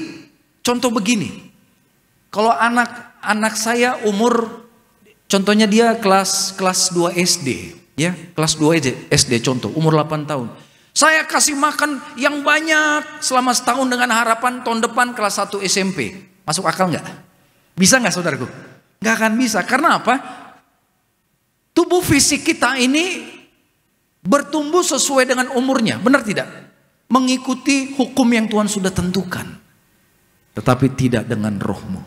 Contoh begini. Kalau anak saya umur, contohnya dia kelas 2 SD, ya, kelas 2 SD contoh, umur 8 tahun. Saya kasih makan yang banyak selama setahun dengan harapan tahun depan kelas 1 SMP. Masuk akal nggak? Bisa nggak saudaraku? Nggak akan bisa. Karena apa? Tubuh fisik kita ini bertumbuh sesuai dengan umurnya, benar tidak? Mengikuti hukum yang Tuhan sudah tentukan. Tetapi tidak dengan rohmu.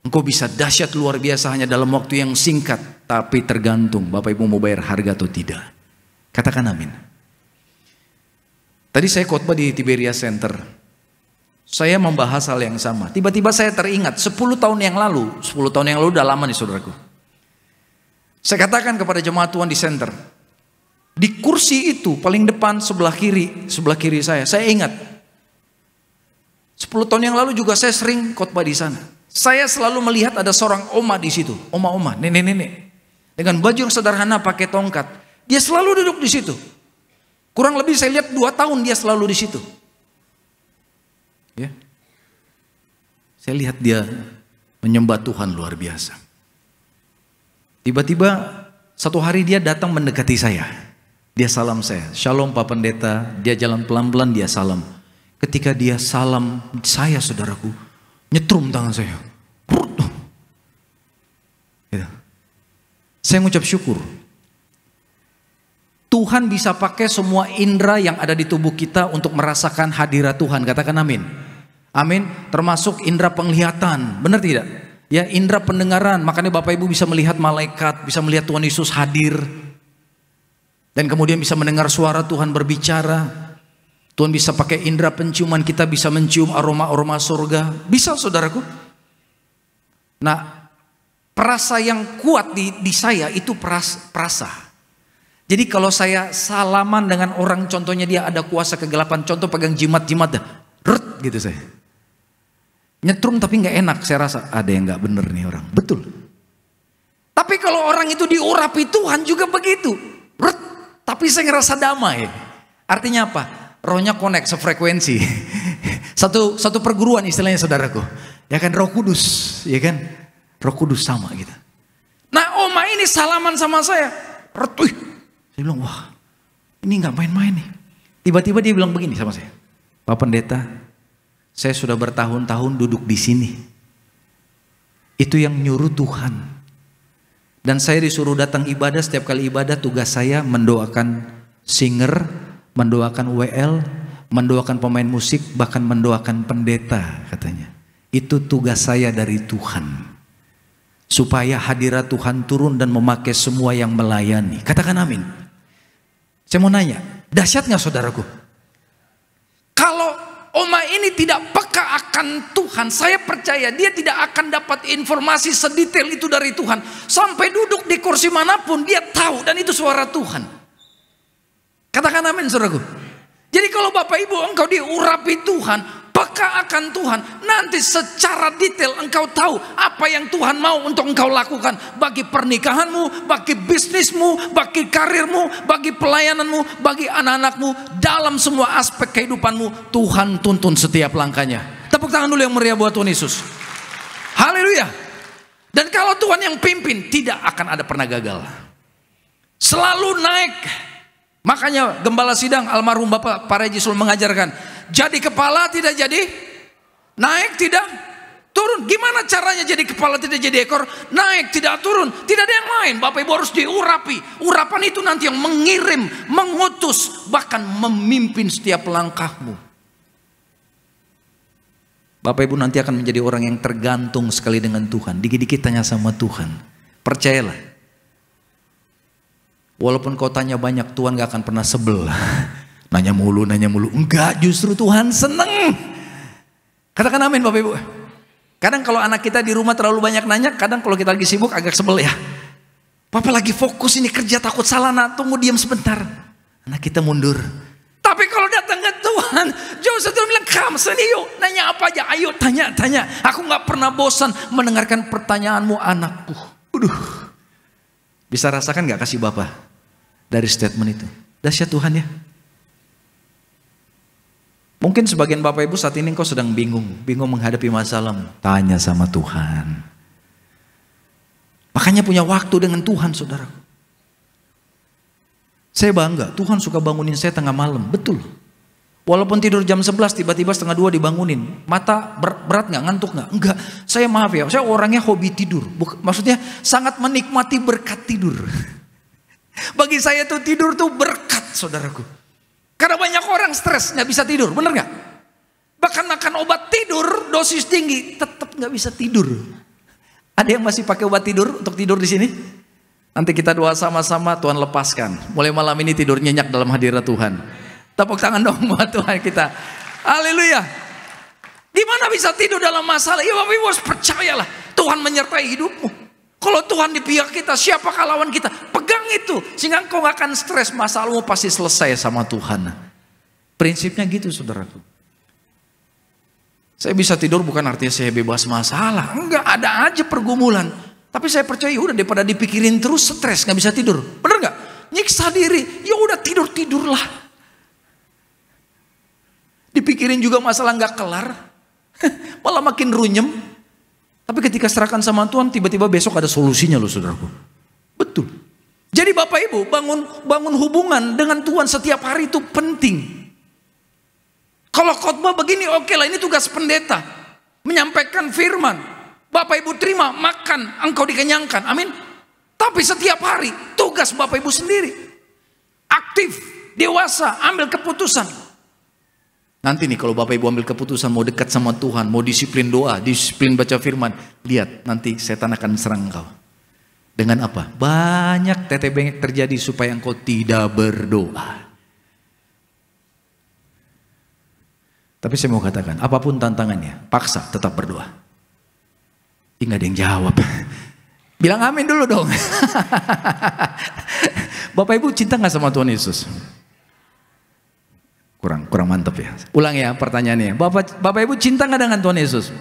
Engkau bisa dahsyat luar biasa hanya dalam waktu yang singkat. Tapi tergantung Bapak Ibu mau bayar harga atau tidak. Katakan amin. Tadi saya khotbah di Tiberias Center. Saya membahas hal yang sama. Tiba-tiba saya teringat 10 tahun yang lalu. 10 tahun yang lalu udah lama nih saudaraku. Saya katakan kepada jemaat Tuhan di center. Di kursi itu paling depan sebelah kiri saya ingat. 10 tahun yang lalu juga saya sering khotbah di sana. Saya selalu melihat ada seorang oma di situ, oma-oma, nenek-nenek, dengan baju yang sederhana pakai tongkat. Dia selalu duduk di situ. Kurang lebih saya lihat 2 tahun dia selalu di situ. Ya. Saya lihat dia menyembah Tuhan luar biasa. Tiba-tiba satu hari dia datang mendekati saya. Dia salam saya, "Shalom Pak Pendeta." Dia jalan pelan-pelan, dia salam. Ketika dia salam saya saudaraku, nyetrum tangan saya. Gitu. Saya mengucap syukur. Tuhan bisa pakai semua indera yang ada di tubuh kita untuk merasakan hadirat Tuhan. Katakan amin. Amin. Termasuk indera penglihatan. Benar tidak? Ya, indera pendengaran. Makanya Bapak Ibu bisa melihat malaikat, bisa melihat Tuhan Yesus hadir. Dan kemudian bisa mendengar suara Tuhan berbicara. Tuhan bisa pakai indera penciuman, kita bisa mencium aroma-aroma surga. Bisa saudaraku. Nah, perasa yang kuat di saya itu perasa. Jadi kalau saya salaman dengan orang, contohnya dia ada kuasa kegelapan, contoh pegang jimat-jimat dah, rut gitu saya. Nyetrum tapi nggak enak, saya rasa ada yang nggak bener nih orang. Betul. Tapi kalau orang itu diurapi Tuhan juga begitu. Rut, tapi saya ngerasa damai. Artinya apa? Rohnya connect, sefrekuensi. Satu perguruan istilahnya saudaraku. Ya kan, Roh Kudus, ya kan? Roh Kudus sama gitu. Nah, oma ini salaman sama saya. Rut, saya bilang, wah ini nggak main-main nih. Tiba-tiba dia bilang begini sama saya. "Pak Pendeta, saya sudah bertahun-tahun duduk di sini. Itu yang nyuruh Tuhan. Dan saya disuruh datang ibadah, setiap kali ibadah tugas saya mendoakan singer, mendoakan WL, mendoakan pemain musik, bahkan mendoakan pendeta," katanya. "Itu tugas saya dari Tuhan. Supaya hadirat Tuhan turun dan memakai semua yang melayani." Katakan amin. Saya mau nanya, dahsyat gak saudaraku? Kalau oma ini tidak peka akan Tuhan, saya percaya dia tidak akan dapat informasi sedetail itu dari Tuhan. Sampai duduk di kursi manapun dia tahu, dan itu suara Tuhan. Katakan amin saudaraku. Jadi kalau Bapak Ibu engkau diurapi Tuhan, peka akan Tuhan, nanti secara detail engkau tahu apa yang Tuhan mau untuk engkau lakukan. Bagi pernikahanmu, bagi bisnismu, bagi karirmu, bagi pelayananmu, bagi anak-anakmu. Dalam semua aspek kehidupanmu, Tuhan tuntun setiap langkahnya. Tepuk tangan dulu yang meriah buat Tuhan Yesus. Haleluya. Dan kalau Tuhan yang pimpin, tidak akan ada pernah gagal. Selalu naik. Makanya gembala sidang almarhum Bapak Pak Reji selalu mengajarkan, jadi kepala tidak jadi naik, tidak turun. Gimana caranya jadi kepala tidak jadi ekor? Naik tidak turun, tidak ada yang lain. Bapak Ibu harus diurapi. Urapan itu nanti yang mengirim, mengutus, bahkan memimpin setiap langkahmu. Bapak Ibu nanti akan menjadi orang yang tergantung sekali dengan Tuhan. Dikit-dikit tanya sama Tuhan, Percayalah. Walaupun kau tanya banyak, Tuhan gak akan pernah sebel. Nanya mulu. Enggak, justru Tuhan seneng. Katakan amin Bapak Ibu. Kadang kalau anak kita di rumah terlalu banyak nanya, kadang kalau kita lagi sibuk agak sebel ya. Papa lagi fokus ini kerja, takut salah, tunggu diam sebentar. Anak kita mundur. Tapi kalau datang ke Tuhan, Joseph bilang, "Kamu sini yuk, nanya apa aja, ayo tanya. Aku gak pernah bosan mendengarkan pertanyaanmu anakku." Bisa rasakan gak kasih Bapak dari statement itu? Dahsyat Tuhan ya. Mungkin sebagian Bapak Ibu saat ini engkau sedang bingung menghadapi masalahmu. Tanya sama Tuhan. Makanya punya waktu dengan Tuhan, saudaraku. Saya bangga, Tuhan suka bangunin saya tengah malam, betul. Walaupun tidur jam 11, tiba-tiba setengah 2 dibangunin. Mata berat gak, ngantuk gak? Enggak, saya maaf ya, saya orangnya hobi tidur. Maksudnya sangat menikmati berkat tidur. Bagi saya tuh tidur tuh berkat, saudaraku. Karena banyak orang stres gak bisa tidur, bener gak? Bahkan makan obat tidur dosis tinggi, tetap gak bisa tidur. Ada yang masih pakai obat tidur untuk tidur di sini? Nanti kita doa sama-sama, Tuhan lepaskan. Mulai malam ini tidur nyenyak dalam hadirat Tuhan. Tepuk tangan dong buat Tuhan kita. Haleluya. Gimana bisa tidur dalam masalah? Ya Bapak Ibu harus percayalah, Tuhan menyertai hidupmu. Kalau Tuhan di pihak kita, siapakah lawan kita? Pegang itu, sehingga engkau gak akan stres. Masalahmu pasti selesai sama Tuhan. Prinsipnya gitu, saudaraku. Saya bisa tidur bukan artinya saya bebas masalah. Enggak, ada aja pergumulan. Tapi saya percaya udah daripada dipikirin terus stres gak bisa tidur. Bener gak? Nyiksa diri, ya udah tidurlah. Dipikirin juga masalah gak kelar, malah makin runyem. Tapi ketika serahkan sama Tuhan, tiba-tiba besok ada solusinya loh saudaraku. Betul. Jadi Bapak Ibu bangun hubungan dengan Tuhan setiap hari itu penting. Kalau khotbah begini oke lah, ini tugas pendeta. Menyampaikan firman. Bapak Ibu terima, makan, engkau dikenyangkan. Amin. Tapi setiap hari tugas Bapak Ibu sendiri. Aktif, dewasa, ambil keputusan. Nanti nih kalau Bapak Ibu ambil keputusan mau dekat sama Tuhan, mau disiplin doa, disiplin baca firman, lihat nanti setan akan serang engkau. Dengan apa? Banyak tete bengek terjadi supaya engkau tidak berdoa. Tapi saya mau katakan, apapun tantangannya, paksa tetap berdoa. Nggak ada yang jawab. Bilang amin dulu dong. Bapak Ibu cinta nggak sama Tuhan Yesus? Kurang mantap ya. Ulang ya pertanyaannya. Bapak Ibu cinta nggak dengan Tuhan Yesus?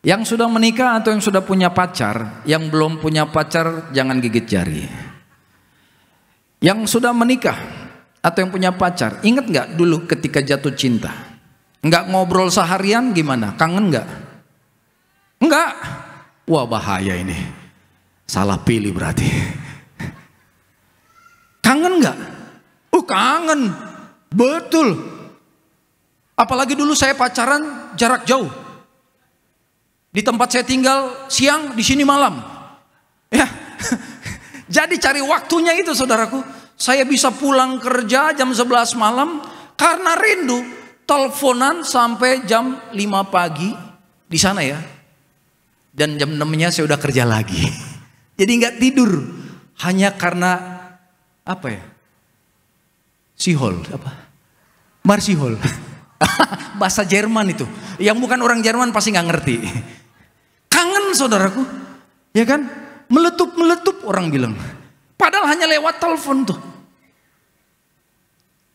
Yang sudah menikah atau yang sudah punya pacar? Yang belum punya pacar jangan gigit jari. Yang sudah menikah atau yang punya pacar, ingat nggak dulu ketika jatuh cinta? Nggak ngobrol seharian gimana? Kangen nggak? Enggak. Wah bahaya ini. Salah pilih berarti. Kangen enggak? Kangen. Betul. Apalagi dulu saya pacaran jarak jauh. Di tempat saya tinggal siang, di sini malam. Ya. Jadi cari waktunya itu saudaraku. Saya bisa pulang kerja jam 11 malam karena rindu. Teleponan sampai jam 5 pagi di sana ya. Dan jam 6-nya saya udah kerja lagi. Jadi nggak tidur. Hanya karena apa ya? Sihol apa? Marsihol. Bahasa Jerman itu. Yang bukan orang Jerman pasti nggak ngerti. Kangen saudaraku. Ya kan? Meletup orang bilang. Padahal hanya lewat telepon tuh.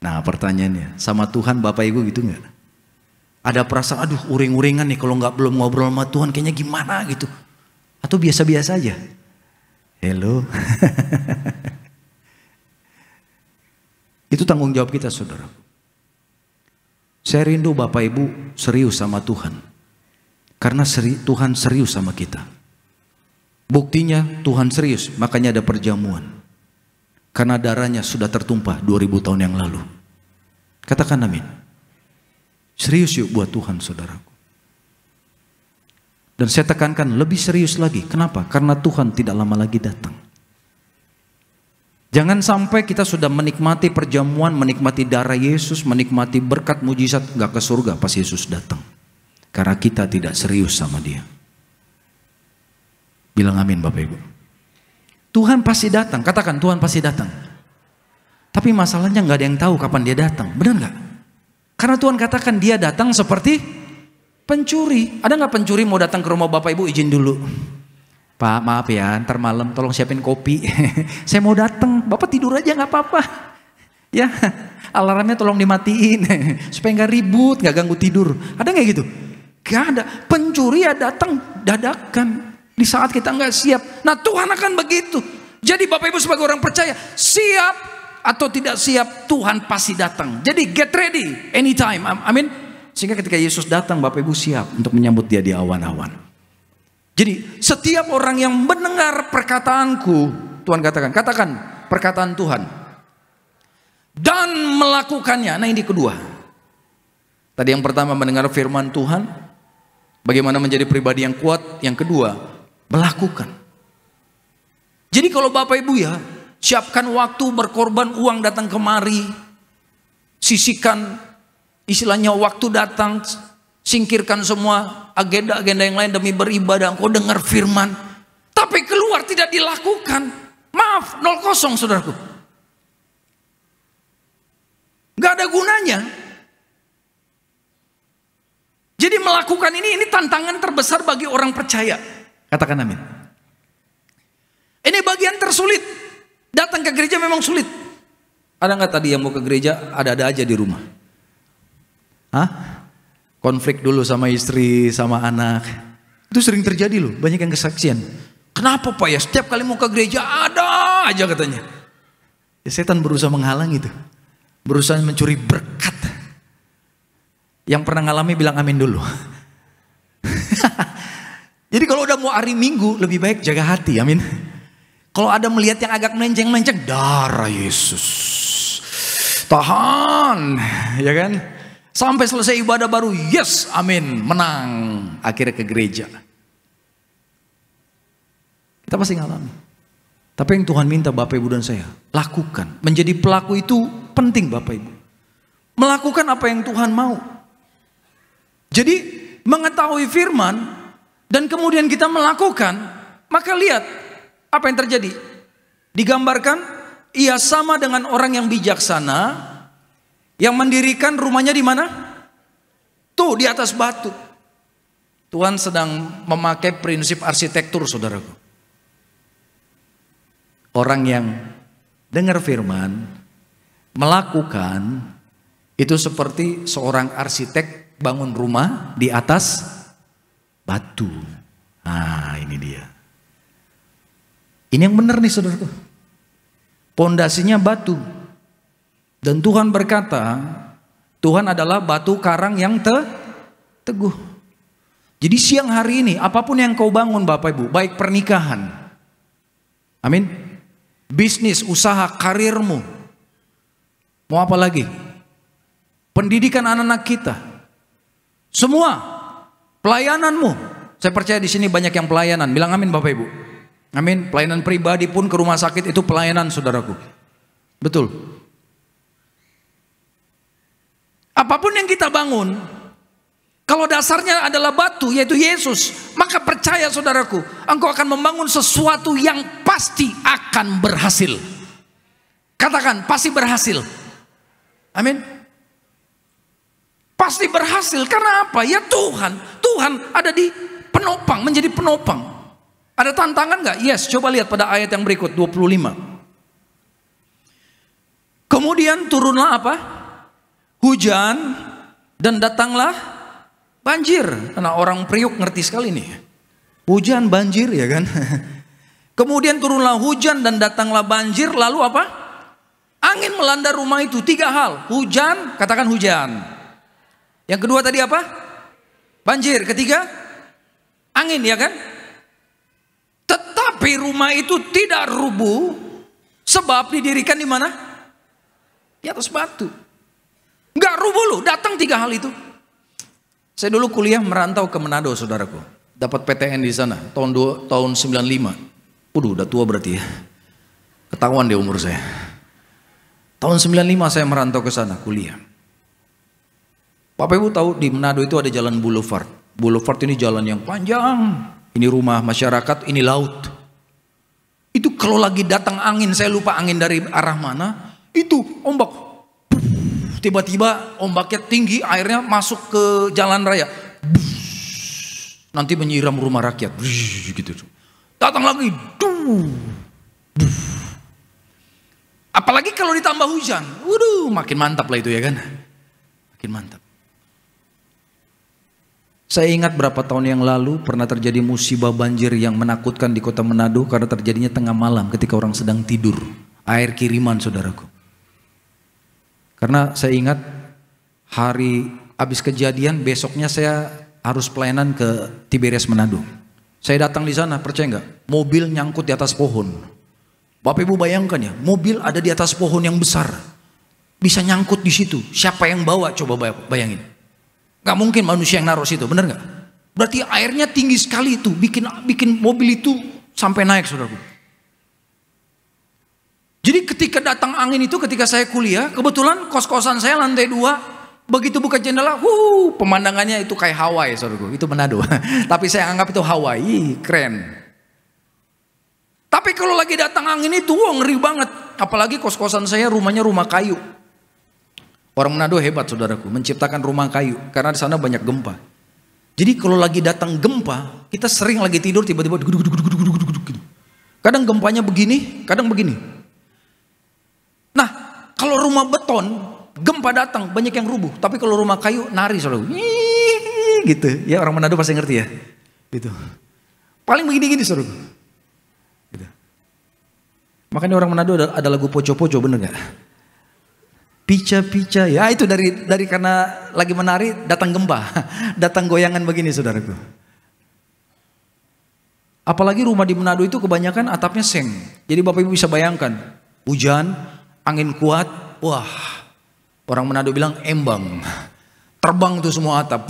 Nah pertanyaannya, sama Tuhan Bapak Ibu gitu nggak? Ada perasaan, aduh uring-uringan nih kalau belum ngobrol sama Tuhan kayaknya gimana gitu. Atau biasa-biasa aja. Hello. Itu tanggung jawab kita saudara. Saya rindu Bapak Ibu serius sama Tuhan. Karena Tuhan serius sama kita. Buktinya Tuhan serius, makanya ada perjamuan. Karena darahnya sudah tertumpah 2000 tahun yang lalu. Katakan amin. Serius yuk buat Tuhan saudaraku. Dan saya tekankan lebih serius lagi. Kenapa? Karena Tuhan tidak lama lagi datang. Jangan sampai kita sudah menikmati perjamuan, menikmati darah Yesus, menikmati berkat mujizat, gak ke surga pas Yesus datang. Karena kita tidak serius sama Dia. Bilang amin Bapak Ibu. Tuhan pasti datang, katakan Tuhan pasti datang. Tapi masalahnya nggak ada yang tahu kapan dia datang, benar nggak? Karena Tuhan katakan dia datang seperti pencuri. Ada nggak pencuri mau datang ke rumah Bapak Ibu, izin dulu. Pak maaf ya, ntar malam tolong siapin kopi. Saya mau datang, Bapak tidur aja nggak apa-apa. Ya, alarmnya tolong dimatiin supaya nggak ribut, nggak ganggu tidur. Ada nggak gitu? Gak ada. Pencuri ya datang dadakan di saat kita nggak siap. Nah Tuhan akan begitu. Jadi Bapak Ibu sebagai orang percaya, siap atau tidak siap, Tuhan pasti datang. Jadi get ready anytime. Amin. Sehingga ketika Yesus datang, Bapak Ibu siap untuk menyambut dia di awan-awan. Jadi setiap orang yang mendengar perkataanku, Tuhan katakan perkataan Tuhan dan melakukannya. Nah ini kedua. Tadi yang pertama mendengar firman Tuhan, bagaimana menjadi pribadi yang kuat. Yang kedua, melakukan. Jadi kalau Bapak Ibu ya, siapkan waktu, berkorban uang datang kemari, sisihkan istilahnya waktu datang, singkirkan semua agenda-agenda yang lain demi beribadah. Engkau dengar firman, tapi keluar tidak dilakukan. Maaf, 0-0 saudaraku. Gak ada gunanya. Jadi melakukan ini tantangan terbesar bagi orang percaya. Katakan amin. Ini bagian tersulit. Datang ke gereja memang sulit. Ada nggak tadi yang mau ke gereja ada-ada aja di rumah? Hah? Konflik dulu sama istri, sama anak. Itu sering terjadi loh, banyak yang kesaksian. Kenapa Pak ya? Setiap kali mau ke gereja ada aja katanya. Ya, setan berusaha menghalang itu. Berusaha mencuri berkat. Yang pernah ngalami bilang amin dulu. Jadi kalau udah mau hari Minggu lebih baik jaga hati, amin. Kalau ada melihat yang agak melenceng-melenceng, darah Yesus. Tahan, ya kan? Sampai selesai ibadah baru, yes, amin, menang. Akhirnya ke gereja. Kita pasti ngalami. Tapi yang Tuhan minta Bapak Ibu dan saya, lakukan. Menjadi pelaku itu penting Bapak Ibu. Melakukan apa yang Tuhan mau. Jadi mengetahui firman dan kemudian kita melakukan, maka lihat apa yang terjadi. Digambarkan ia sama dengan orang yang bijaksana yang mendirikan rumahnya di mana? Tuh di atas batu. Tuhan sedang memakai prinsip arsitektur saudaraku. Orang yang dengar firman, melakukan, itu seperti seorang arsitek bangun rumah di atas batu. Nah ini dia. Ini yang benar nih saudaraku. Pondasinya batu. Dan Tuhan berkata, Tuhan adalah batu karang yang teguh. Jadi siang hari ini, apapun yang kau bangun Bapak Ibu, baik pernikahan, amin, bisnis, usaha, karirmu, mau apa lagi? Pendidikan anak-anak kita, semua, pelayananmu. Saya percaya di sini banyak yang pelayanan. Bilang amin Bapak Ibu. Amin. Pelayanan pribadi pun ke rumah sakit itu pelayanan saudaraku. Betul. Apapun yang kita bangun, kalau dasarnya adalah batu yaitu Yesus, maka percaya saudaraku, engkau akan membangun sesuatu yang pasti akan berhasil. Katakan pasti berhasil. Amin. Pasti berhasil karena apa? Ya Tuhan ada di penopang, menjadi penopang. Ada tantangan nggak? Yes, coba lihat pada ayat yang berikut 25. Kemudian turunlah apa? Hujan dan datanglah banjir. Karena orang Priuk ngerti sekali nih. Hujan banjir ya kan. Kemudian turunlah hujan dan datanglah banjir. Lalu apa? Angin melanda rumah itu. 3 hal. Hujan, katakan hujan. Yang kedua tadi apa? Banjir. Ketiga, angin ya kan. Tetapi rumah itu tidak rubuh. Sebab didirikan di mana? Di atas batu. Enggak rubuh loh, datang 3 hal itu. Saya dulu kuliah merantau ke Manado saudaraku. Dapat PTN di sana tahun 95. Udah tua berarti ya. Ketahuan deh umur saya. Tahun 95 saya merantau ke sana kuliah. Bapak Ibu tahu di Manado itu ada jalan Boulevard. Boulevard ini jalan yang panjang. Ini rumah masyarakat, ini laut. Itu kalau lagi datang angin, saya lupa angin dari arah mana, itu ombak. Tiba-tiba ombaknya tinggi, airnya masuk ke jalan raya. Nanti menyiram rumah rakyat. Gitu. Datang lagi. Apalagi kalau ditambah hujan. Waduh, makin mantap lah itu ya kan. Makin mantap. Saya ingat berapa tahun yang lalu pernah terjadi musibah banjir yang menakutkan di kota Manado karena terjadinya tengah malam ketika orang sedang tidur. Air kiriman, saudaraku. Karena saya ingat hari habis kejadian, besoknya saya harus pelayanan ke Tiberias Manado. Saya datang di sana, percaya nggak? Mobil nyangkut di atas pohon. Bapak Ibu bayangkan ya, mobil ada di atas pohon yang besar, bisa nyangkut di situ. Siapa yang bawa? Coba bayangin. Gak mungkin manusia yang naruh situ, benar nggak? Berarti airnya tinggi sekali itu, bikin mobil itu sampai naik, saudaraku. Jadi ketika datang angin itu, ketika saya kuliah, kebetulan kos-kosan saya lantai 2, begitu buka jendela, pemandangannya itu kayak Hawaii, saudaraku. Itu Manado. Tapi saya anggap itu Hawaii, keren. Tapi kalau lagi datang angin itu, ngeri banget. Apalagi kos-kosan saya rumahnya rumah kayu. Orang Manado hebat, saudaraku, menciptakan rumah kayu karena di sana banyak gempa. Jadi kalau lagi datang gempa, kita sering lagi tidur tiba-tiba gitu. Kadang gempanya begini, kadang begini. Nah, kalau rumah beton, gempa datang banyak yang rubuh. Tapi kalau rumah kayu nari, saudaraku. Gitu. Ya orang Manado pasti ngerti ya. Gitu. Paling begini-gini, saudaraku. Gitu. Makanya orang Manado ada lagu poco-poco, bener gak? Pica-pica, ya itu dari karena lagi menari datang gempa, datang goyangan begini, saudaraku. Apalagi rumah di Manado itu kebanyakan atapnya seng. Jadi Bapak Ibu bisa bayangkan, hujan, angin kuat, wah, orang Manado bilang embang, terbang tuh semua atap,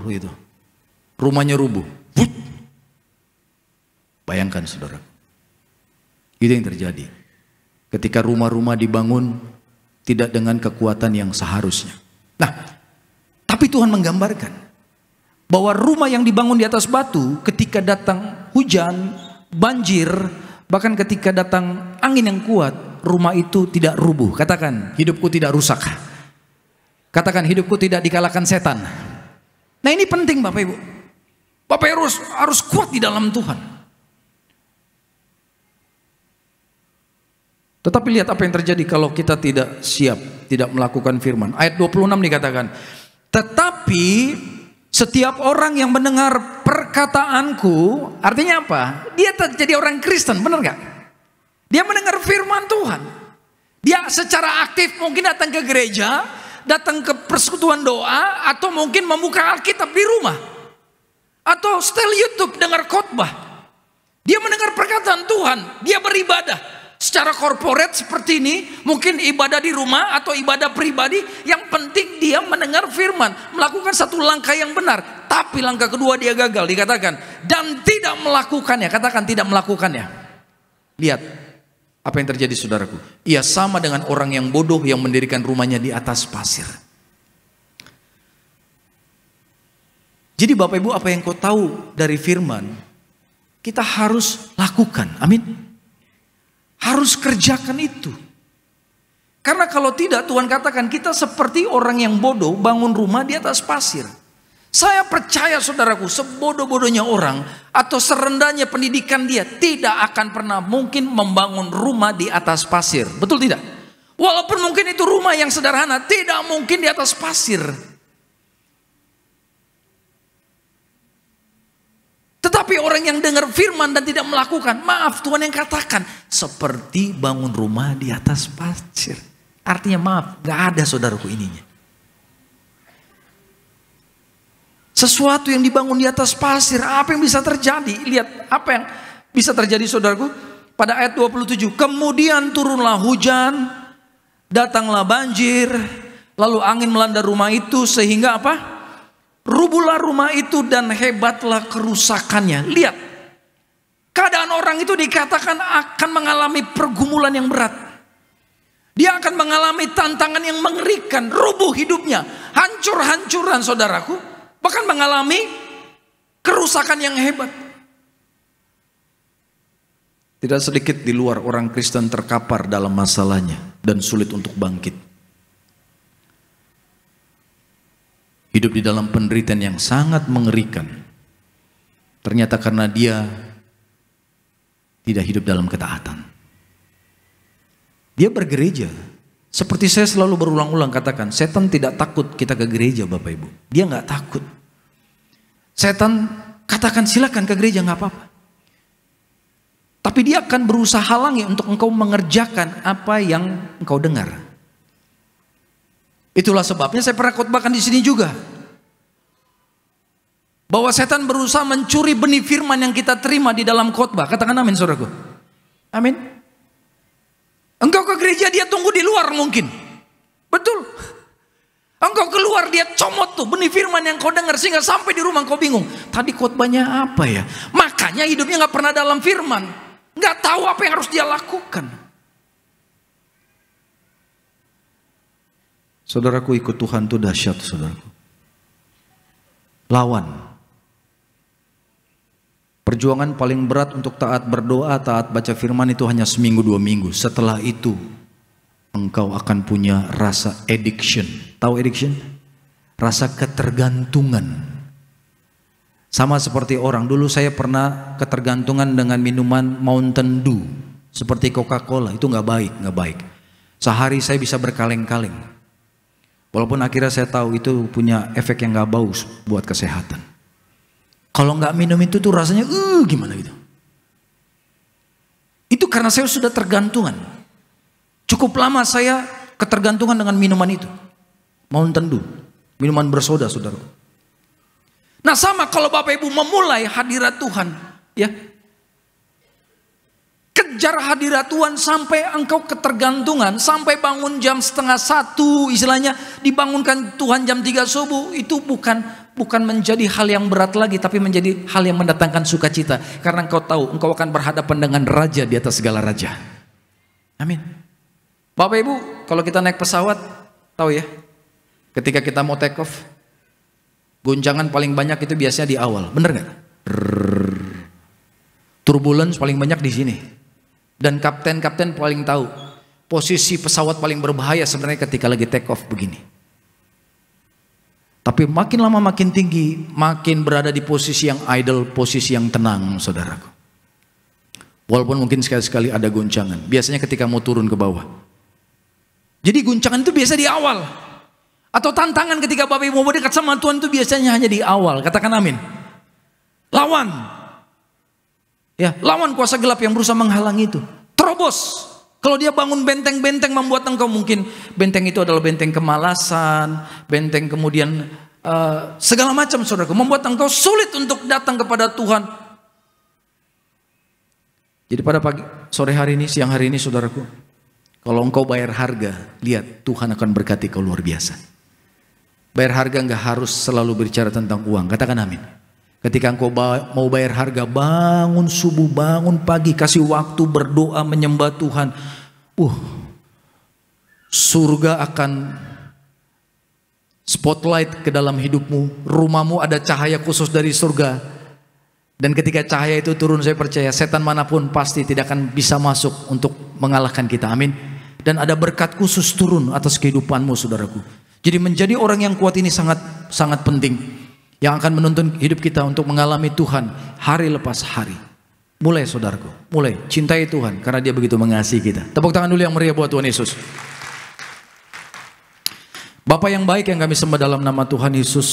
gitu. Rumahnya rubuh. Bayangkan, saudara. Itu yang terjadi ketika rumah-rumah dibangun tidak dengan kekuatan yang seharusnya. Nah, tapi Tuhan menggambarkan bahwa rumah yang dibangun di atas batu ketika datang hujan, banjir, bahkan ketika datang angin yang kuat, rumah itu tidak rubuh. Katakan, hidupku tidak rusak. Katakan, hidupku tidak dikalahkan setan. Nah, ini penting Bapak Ibu. Bapak Ibu harus kuat di dalam Tuhan. Tetapi lihat apa yang terjadi kalau kita tidak siap, tidak melakukan firman. Ayat 26 dikatakan, tetapi setiap orang yang mendengar perkataanku, artinya apa? Dia jadi orang Kristen, benar gak? Dia mendengar firman Tuhan. Dia secara aktif mungkin datang ke gereja, datang ke persekutuan doa, atau mungkin membuka Alkitab di rumah. Atau setel YouTube, dengar khotbah. Dia mendengar perkataan Tuhan, dia beribadah. Secara korporat seperti ini, mungkin ibadah di rumah atau ibadah pribadi, yang penting dia mendengar firman, melakukan satu langkah yang benar. Tapi langkah kedua dia gagal, dikatakan, dan tidak melakukannya. Katakan, tidak melakukannya. Lihat apa yang terjadi, saudaraku. Ia sama dengan orang yang bodoh yang mendirikan rumahnya di atas pasir. Jadi Bapak Ibu, apa yang kau tahu dari firman, kita harus lakukan. Amin. Harus kerjakan itu. Karena kalau tidak, Tuhan katakan kita seperti orang yang bodoh bangun rumah di atas pasir. Saya percaya, saudaraku, sebodoh-bodohnya orang atau serendahnya pendidikan dia, tidak akan pernah mungkin membangun rumah di atas pasir. Betul tidak? Walaupun mungkin itu rumah yang sederhana, tidak mungkin di atas pasir. Tetapi orang yang dengar firman dan tidak melakukan, maaf, Tuhan yang katakan, seperti bangun rumah di atas pasir. Artinya maaf, gak ada, saudaraku, ininya. Sesuatu yang dibangun di atas pasir, apa yang bisa terjadi? Lihat apa yang bisa terjadi, saudaraku. Pada ayat 27, kemudian turunlah hujan, datanglah banjir, lalu angin melanda rumah itu sehingga apa? Rubuhlah rumah itu dan hebatlah kerusakannya. Lihat, keadaan orang itu dikatakan akan mengalami pergumulan yang berat. Dia akan mengalami tantangan yang mengerikan, rubuh hidupnya, hancur-hancuran, saudaraku. Bahkan mengalami kerusakan yang hebat. Tidak sedikit di luar orang Kristen terkapar dalam masalahnya dan sulit untuk bangkit. Hidup di dalam penderitaan yang sangat mengerikan. Ternyata karena dia tidak hidup dalam ketaatan. Dia bergereja. Seperti saya selalu berulang-ulang katakan, setan tidak takut kita ke gereja Bapak Ibu. Dia nggak takut. Setan katakan silakan ke gereja, nggak apa-apa. Tapi dia akan berusaha halangi untuk engkau mengerjakan apa yang engkau dengar. Itulah sebabnya saya pernah khotbahkan di sini juga. Bahwa setan berusaha mencuri benih firman yang kita terima di dalam khotbah. Katakan amin saudaraku. Amin. Engkau ke gereja dia tunggu di luar mungkin. Betul. Engkau keluar dia comot tuh benih firman yang kau dengar sehingga sampai di rumah kau bingung. Tadi khotbahnya apa ya? Makanya hidupnya gak pernah dalam firman. Gak tahu apa yang harus dia lakukan. Saudaraku, ikut Tuhan itu dahsyat saudaraku. Lawan. Perjuangan paling berat untuk taat berdoa, taat baca firman itu hanya seminggu 2 minggu. Setelah itu engkau akan punya rasa addiction. Tahu addiction? Rasa ketergantungan. Sama seperti orang, dulu saya pernah ketergantungan dengan minuman Mountain Dew. Seperti Coca-Cola, itu gak baik. Sehari saya bisa berkaleng-kaleng. Walaupun akhirnya saya tahu itu punya efek yang gak bagus buat kesehatan. Kalau gak minum itu tuh rasanya gimana gitu. Itu karena saya sudah tergantungan. Cukup lama saya ketergantungan dengan minuman itu. Mountain Dew, minuman bersoda saudara. Nah sama kalau Bapak Ibu memulai hadirat Tuhan, ya, kejar hadirat Tuhan sampai engkau ketergantungan, sampai bangun jam 12:30 istilahnya, dibangunkan Tuhan jam 3 subuh, itu bukan menjadi hal yang berat lagi, tapi menjadi hal yang mendatangkan sukacita, karena engkau tahu engkau akan berhadapan dengan Raja di atas segala raja. Amin. Bapak Ibu, kalau kita naik pesawat, tahu ya, ketika kita mau take off, goncangan paling banyak itu biasanya di awal, bener nggak? Turbulence paling banyak di sini. Dan kapten paling tahu posisi pesawat paling berbahaya sebenarnya ketika lagi take off begini. Tapi makin lama makin tinggi, makin berada di posisi yang idle, posisi yang tenang, saudaraku. Walaupun mungkin sekali-sekali ada goncangan, biasanya ketika mau turun ke bawah. Jadi goncangan itu biasa di awal. Atau tantangan ketika Bapak Ibu mau dekat sama Tuhan itu biasanya hanya di awal. Katakan amin. Lawan. Ya, lawan kuasa gelap yang berusaha menghalangi itu. Terobos. Kalau dia bangun benteng-benteng membuat engkau mungkin benteng itu adalah benteng kemalasan, benteng kemudian segala macam saudaraku, membuat engkau sulit untuk datang kepada Tuhan. Jadi pada sore hari ini, siang hari ini saudaraku, kalau engkau bayar harga, lihat Tuhan akan berkati kau luar biasa. Bayar harga enggak harus selalu berbicara tentang uang. Katakan amin. Ketika engkau mau bayar harga, bangun subuh, bangun pagi, kasih waktu berdoa menyembah Tuhan. Surga akan spotlight ke dalam hidupmu. Rumahmu ada cahaya khusus dari surga. Dan ketika cahaya itu turun, saya percaya setan manapun pasti tidak akan bisa masuk untuk mengalahkan kita. Amin. Dan ada berkat khusus turun atas kehidupanmu saudaraku. Jadi menjadi orang yang kuat ini sangat penting, yang akan menuntun hidup kita untuk mengalami Tuhan hari lepas hari. Mulai saudaraku, mulai cintai Tuhan karena Dia begitu mengasihi kita. Tepuk tangan dulu yang meriah buat Tuhan Yesus. Bapa yang baik yang kami sembah dalam nama Tuhan Yesus,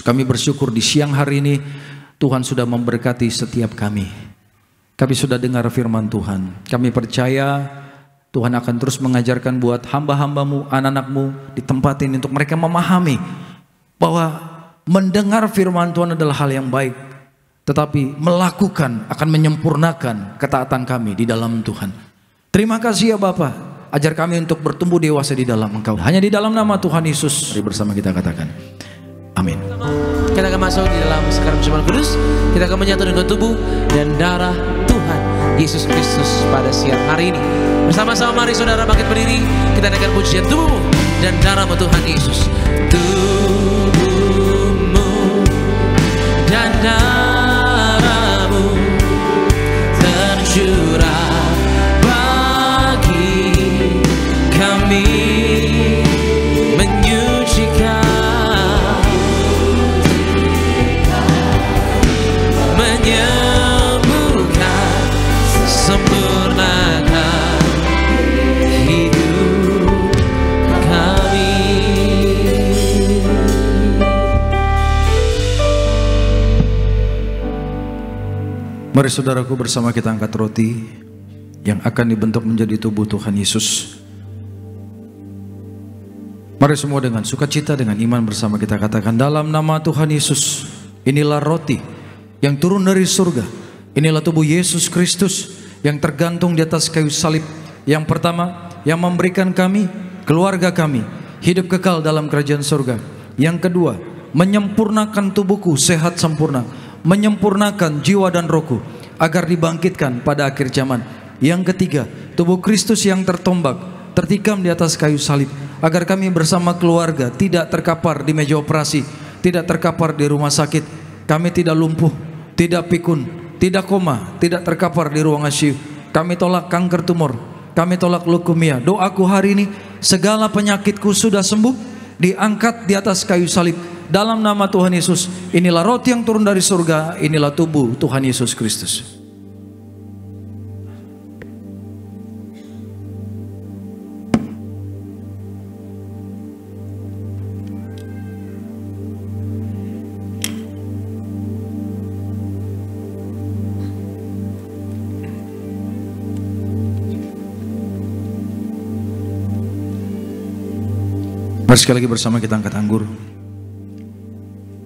kami bersyukur di siang hari ini Tuhan sudah memberkati setiap kami. Kami sudah dengar firman Tuhan. Kami percaya Tuhan akan terus mengajarkan buat hamba-hambamu, anak-anakmu di tempat ini untuk mereka memahami bahwa mendengar firman Tuhan adalah hal yang baik, tetapi melakukan akan menyempurnakan ketaatan kami di dalam Tuhan. Terima kasih ya Bapa, ajar kami untuk bertumbuh dewasa di dalam Engkau. Hanya di dalam nama Tuhan Yesus, mari bersama kita katakan amin. Kita akan masuk di dalam sekarang persembahan kudus. Kita akan menyatu dengan tubuh dan darah Tuhan Yesus Kristus pada siang hari ini. Bersama-sama mari saudara bangkit berdiri. Kita naikkan pujian tubuhmu dan darahmu Tuhan Yesus. Tubuhmu dan darahmu tercurah Mari saudaraku, bersama kita angkat roti yang akan dibentuk menjadi tubuh Tuhan Yesus. Mari semua dengan sukacita, dengan iman bersama kita katakan, dalam nama Tuhan Yesus, inilah roti yang turun dari surga. Inilah tubuh Yesus Kristus yang tergantung di atas kayu salib. Yang pertama, yang memberikan kami, keluarga kami, hidup kekal dalam kerajaan surga. Yang kedua, menyempurnakan tubuhku sehat sempurna, menyempurnakan jiwa dan rohku agar dibangkitkan pada akhir zaman. Yang ketiga, tubuh Kristus yang tertombak, tertikam di atas kayu salib, agar kami bersama keluarga tidak terkapar di meja operasi, tidak terkapar di rumah sakit. Kami tidak lumpuh, tidak pikun, tidak koma, tidak terkapar di ruang ICU. Kami tolak kanker tumor, kami tolak leukemia. Doaku hari ini, segala penyakitku sudah sembuh, diangkat di atas kayu salib. Dalam nama Tuhan Yesus, inilah roti yang turun dari surga, inilah tubuh Tuhan Yesus Kristus. Mari sekali lagi bersama kita angkat anggur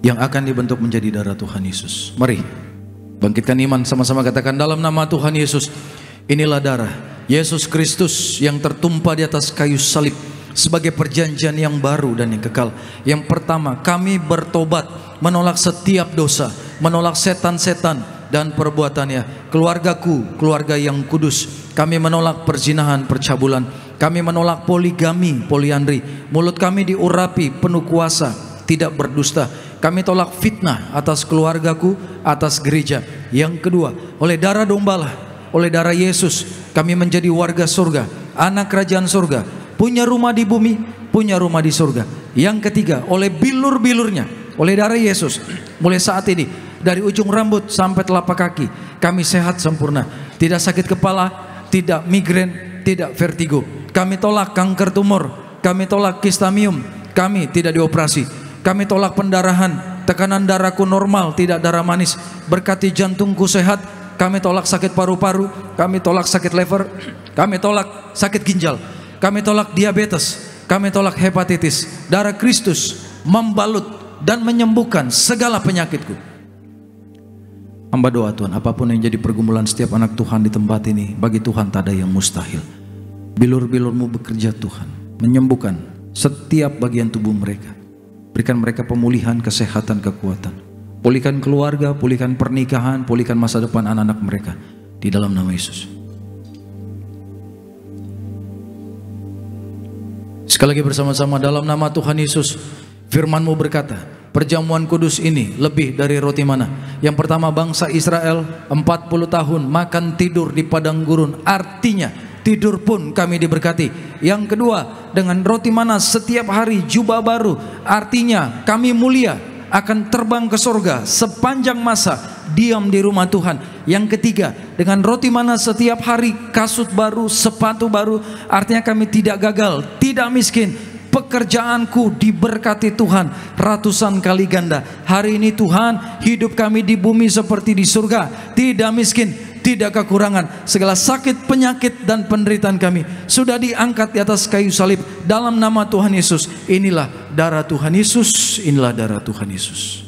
yang akan dibentuk menjadi darah Tuhan Yesus. Mari bangkitkan iman, sama-sama katakan, dalam nama Tuhan Yesus, inilah darah Yesus Kristus yang tertumpah di atas kayu salib sebagai perjanjian yang baru dan yang kekal. Yang pertama, kami bertobat, menolak setiap dosa, menolak setan-setan dan perbuatannya. Keluargaku, keluarga yang kudus. Kami menolak perzinahan, percabulan. Kami menolak poligami, poliandri. Mulut kami diurapi penuh kuasa, tidak berdusta. Kami tolak fitnah atas keluargaku, atas gereja. Yang kedua, oleh darah dombalah, oleh darah Yesus, kami menjadi warga surga, anak kerajaan surga, punya rumah di bumi, punya rumah di surga. Yang ketiga, oleh bilur-bilurnya, oleh darah Yesus, mulai saat ini, dari ujung rambut sampai telapak kaki, kami sehat sempurna. Tidak sakit kepala, tidak migrain, tidak vertigo. Kami tolak kanker tumor, kami tolak kistamium, kami tidak dioperasi. Kami tolak pendarahan, tekanan darahku normal, tidak darah manis. Berkati jantungku sehat. Kami tolak sakit paru-paru, kami tolak sakit liver, kami tolak sakit ginjal, kami tolak diabetes, kami tolak hepatitis. Darah Kristus membalut dan menyembuhkan segala penyakitku. Hamba doa Tuhan, apapun yang jadi pergumulan setiap anak Tuhan di tempat ini, bagi Tuhan tak ada yang mustahil. Bilur-bilur-Mu bekerja Tuhan, menyembuhkan setiap bagian tubuh mereka. Berikan mereka pemulihan, kesehatan, kekuatan. Pulihkan keluarga, pulihkan pernikahan, pulihkan masa depan anak-anak mereka. Di dalam nama Yesus. Sekali lagi bersama-sama, dalam nama Tuhan Yesus. Firman-Mu berkata, perjamuan kudus ini lebih dari roti mana. Yang pertama, bangsa Israel 40 tahun makan tidur di padang gurun. Artinya tidur pun kami diberkati. Yang kedua, dengan roti mana setiap hari jubah baru. Artinya kami mulia, akan terbang ke surga sepanjang masa diam di rumah Tuhan. Yang ketiga, dengan roti mana setiap hari kasut baru, sepatu baru. Artinya kami tidak gagal, tidak miskin. Pekerjaanku diberkati Tuhan ratusan kali ganda. Hari ini Tuhan, hidup kami di bumi seperti di surga, tidak miskin, tidak kekurangan. Segala sakit, penyakit dan penderitaan kami sudah diangkat di atas kayu salib. Dalam nama Tuhan Yesus, inilah darah Tuhan Yesus, inilah darah Tuhan Yesus.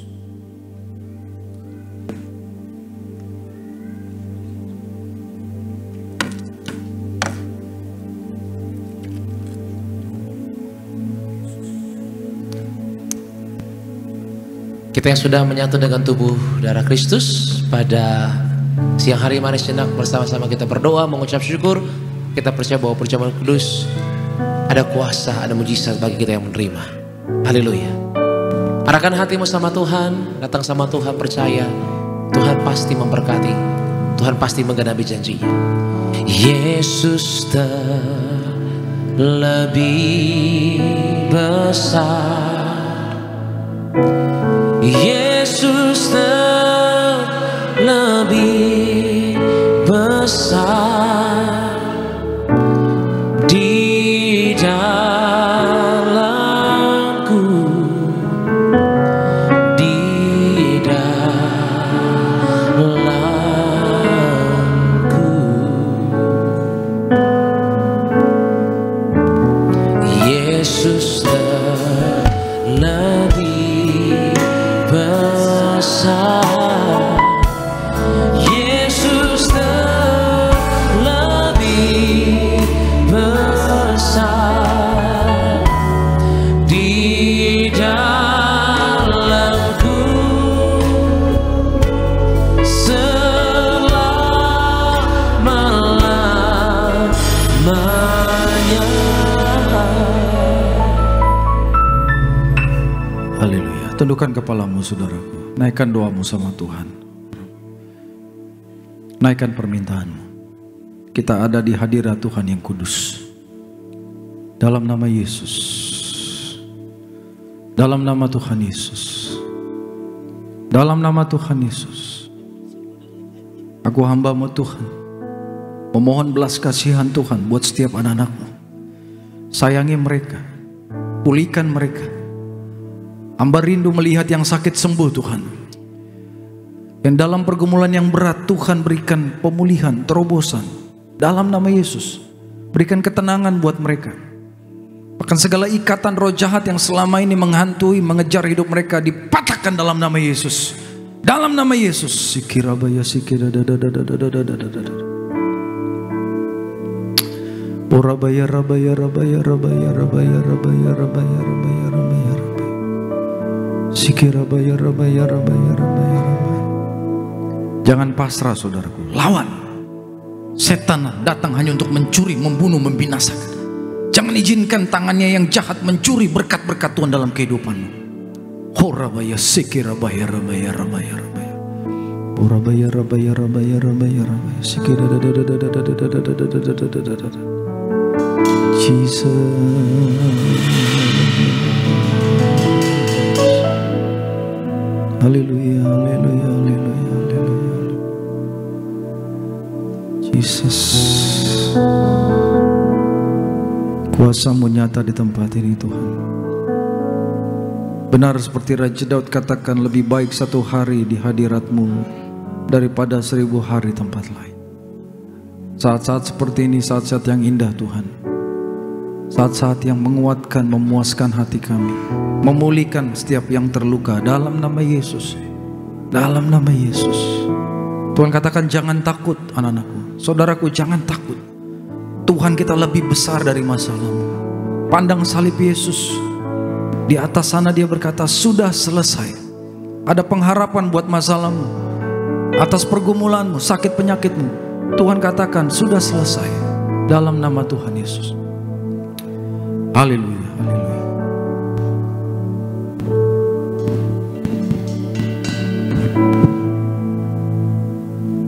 Kita yang sudah menyatu dengan tubuh darah Kristus, pada siang hari mari sejenak bersama-sama kita berdoa, mengucap syukur. Kita percaya bahwa perjamuan kudus ada kuasa, ada mujizat bagi kita yang menerima. Haleluya. Arahkan hatimu sama Tuhan, datang sama Tuhan, percaya Tuhan pasti memberkati, Tuhan pasti menggenapi janjinya. Yesus terlebih besar, Yesus terlebih besar di dalamku, di dalamku. Tundukkan kepalamu saudaraku. Naikkan doamu sama Tuhan. Naikkan permintaanmu. Kita ada di hadirat Tuhan yang kudus. Dalam nama Yesus. Dalam nama Tuhan Yesus. Dalam nama Tuhan Yesus. Aku hamba-Mu Tuhan. Memohon belas kasihan Tuhan buat setiap anak-anak-Mu. Sayangi mereka. Pulihkan mereka. Hamba rindu melihat yang sakit sembuh Tuhan. Dan dalam pergumulan yang berat Tuhan berikan pemulihan, terobosan. Dalam nama Yesus. Berikan ketenangan buat mereka. Bahkan segala ikatan roh jahat yang selama ini menghantui, mengejar hidup mereka dipatahkan dalam nama Yesus. Dalam nama Yesus. Sikirabaya sikirabaya. Rabaya rabaya rabaya rabaya rabaya rabaya rabaya rabaya rabaya rabaya. Sikirabaya rabaya rabaya rabaya rabaya. Jangan pasrah saudaraku. Lawan. Setan datang hanya untuk mencuri, membunuh, membinasakan. Jangan izinkan tangannya yang jahat mencuri berkat-berkat Tuhan dalam kehidupanmu. Horabaya sikirabaya rabaya rabaya rabaya. Horabaya rabaya rabaya rabaya rabaya. Sikirabaya. Jesus. Haleluya, haleluya, haleluya, haleluya. Jesus. Kuasa-Mu nyata di tempat ini Tuhan. Benar seperti Raja Daud katakan, lebih baik satu hari di hadirat-Mu daripada 1000 hari tempat lain. Saat-saat seperti ini, saat-saat yang indah Tuhan. Saat-saat yang menguatkan, memuaskan hati kami. Memulihkan setiap yang terluka dalam nama Yesus. Dalam nama Yesus. Tuhan katakan jangan takut anak-anakku. Saudaraku jangan takut. Tuhan kita lebih besar dari masalahmu. Pandang salib Yesus. Di atas sana dia berkata sudah selesai. Ada pengharapan buat masalahmu. Atas pergumulanmu, sakit penyakitmu. Tuhan katakan sudah selesai. Dalam nama Tuhan Yesus. Haleluya, haleluya.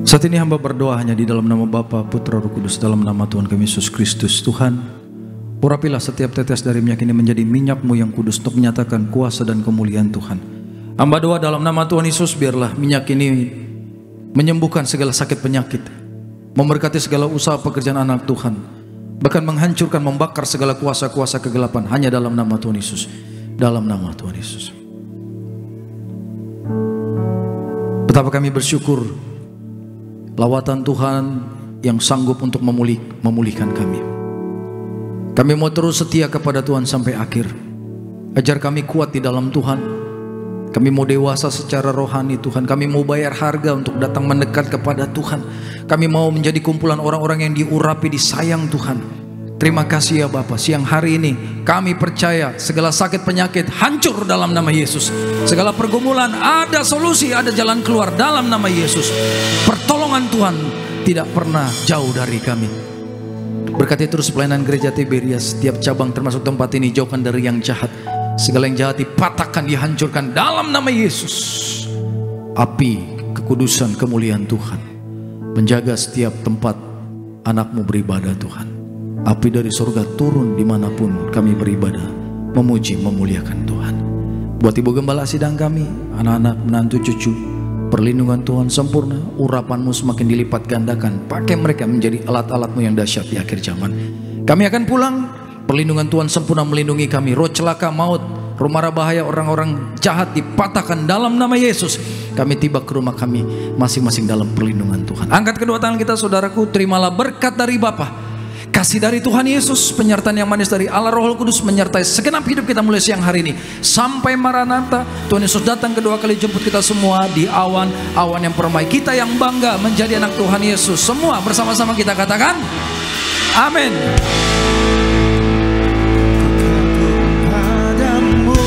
Saat ini hamba berdoa hanya di dalam nama Bapa, Putra, Roh Kudus, dalam nama Tuhan kami Yesus Kristus. Tuhan, urapilah setiap tetes dari minyak ini menjadi minyak-Mu yang kudus untuk menyatakan kuasa dan kemuliaan Tuhan. Hamba doa dalam nama Tuhan Yesus, biarlah minyak ini menyembuhkan segala sakit penyakit, memberkati segala usaha pekerjaan anak Tuhan, bahkan menghancurkan, membakar segala kuasa-kuasa kegelapan hanya dalam nama Tuhan Yesus. Dalam nama Tuhan Yesus. Betapa kami bersyukur lawatan Tuhan yang sanggup untuk memulihkan kami. Kami mau terus setia kepada Tuhan sampai akhir. Ajar kami kuat di dalam Tuhan. Kami mau dewasa secara rohani Tuhan. Kami mau bayar harga untuk datang mendekat kepada Tuhan. Kami mau menjadi kumpulan orang-orang yang diurapi, disayang Tuhan. Terima kasih ya Bapa. Siang hari ini kami percaya segala sakit penyakit hancur dalam nama Yesus. Segala pergumulan ada solusi, ada jalan keluar dalam nama Yesus. Pertolongan Tuhan tidak pernah jauh dari kami. Berkati terus pelayanan gereja Tiberias. Setiap cabang termasuk tempat ini, jauhkan dari yang jahat. Segala yang jahat dipatahkan, dihancurkan dalam nama Yesus. Api kekudusan kemuliaan Tuhan menjaga setiap tempat anak-Mu beribadah Tuhan. Api dari surga turun dimanapun kami beribadah, memuji, memuliakan Tuhan. Buat Ibu Gembala sidang kami, anak-anak, menantu, cucu, perlindungan Tuhan sempurna, urapan-Mu semakin dilipat gandakan. Pakai mereka menjadi alat-alat-Mu yang dahsyat di akhir zaman. Kami akan pulang, perlindungan Tuhan sempurna melindungi kami. Roh celaka, maut, roh mara bahaya, orang-orang jahat dipatahkan dalam nama Yesus. Kami tiba ke rumah kami masing-masing dalam perlindungan Tuhan. Angkat kedua tangan kita saudaraku, terimalah berkat dari Bapa, kasih dari Tuhan Yesus, penyertaan yang manis dari Allah Roh Kudus menyertai segenap hidup kita mulai siang hari ini sampai Maranatha. Tuhan Yesus datang kedua kali jemput kita semua di awan yang permai. Kita yang bangga menjadi anak Tuhan Yesus. Semua bersama-sama kita katakan amin. Padamu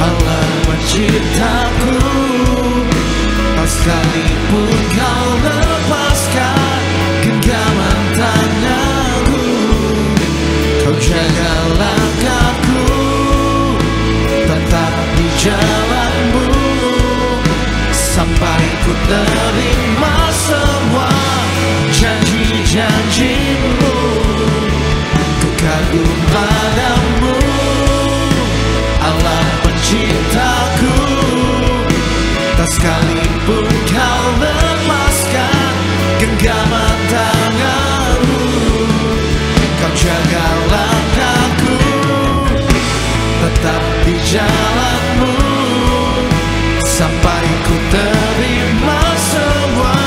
Allah menciptaku, sekalipun kau lepaskan genggaman tanganku, kau jaga langkahku, tetap di genggaman tanganmu, kau jaga langkahku, tetap di jalanmu, sampai ku terima semua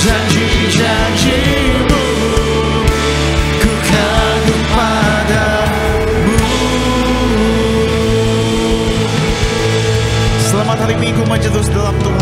janji-janjimu. Ku kagum padamu. Selamat hari Minggu Majelis dalam Tuhan.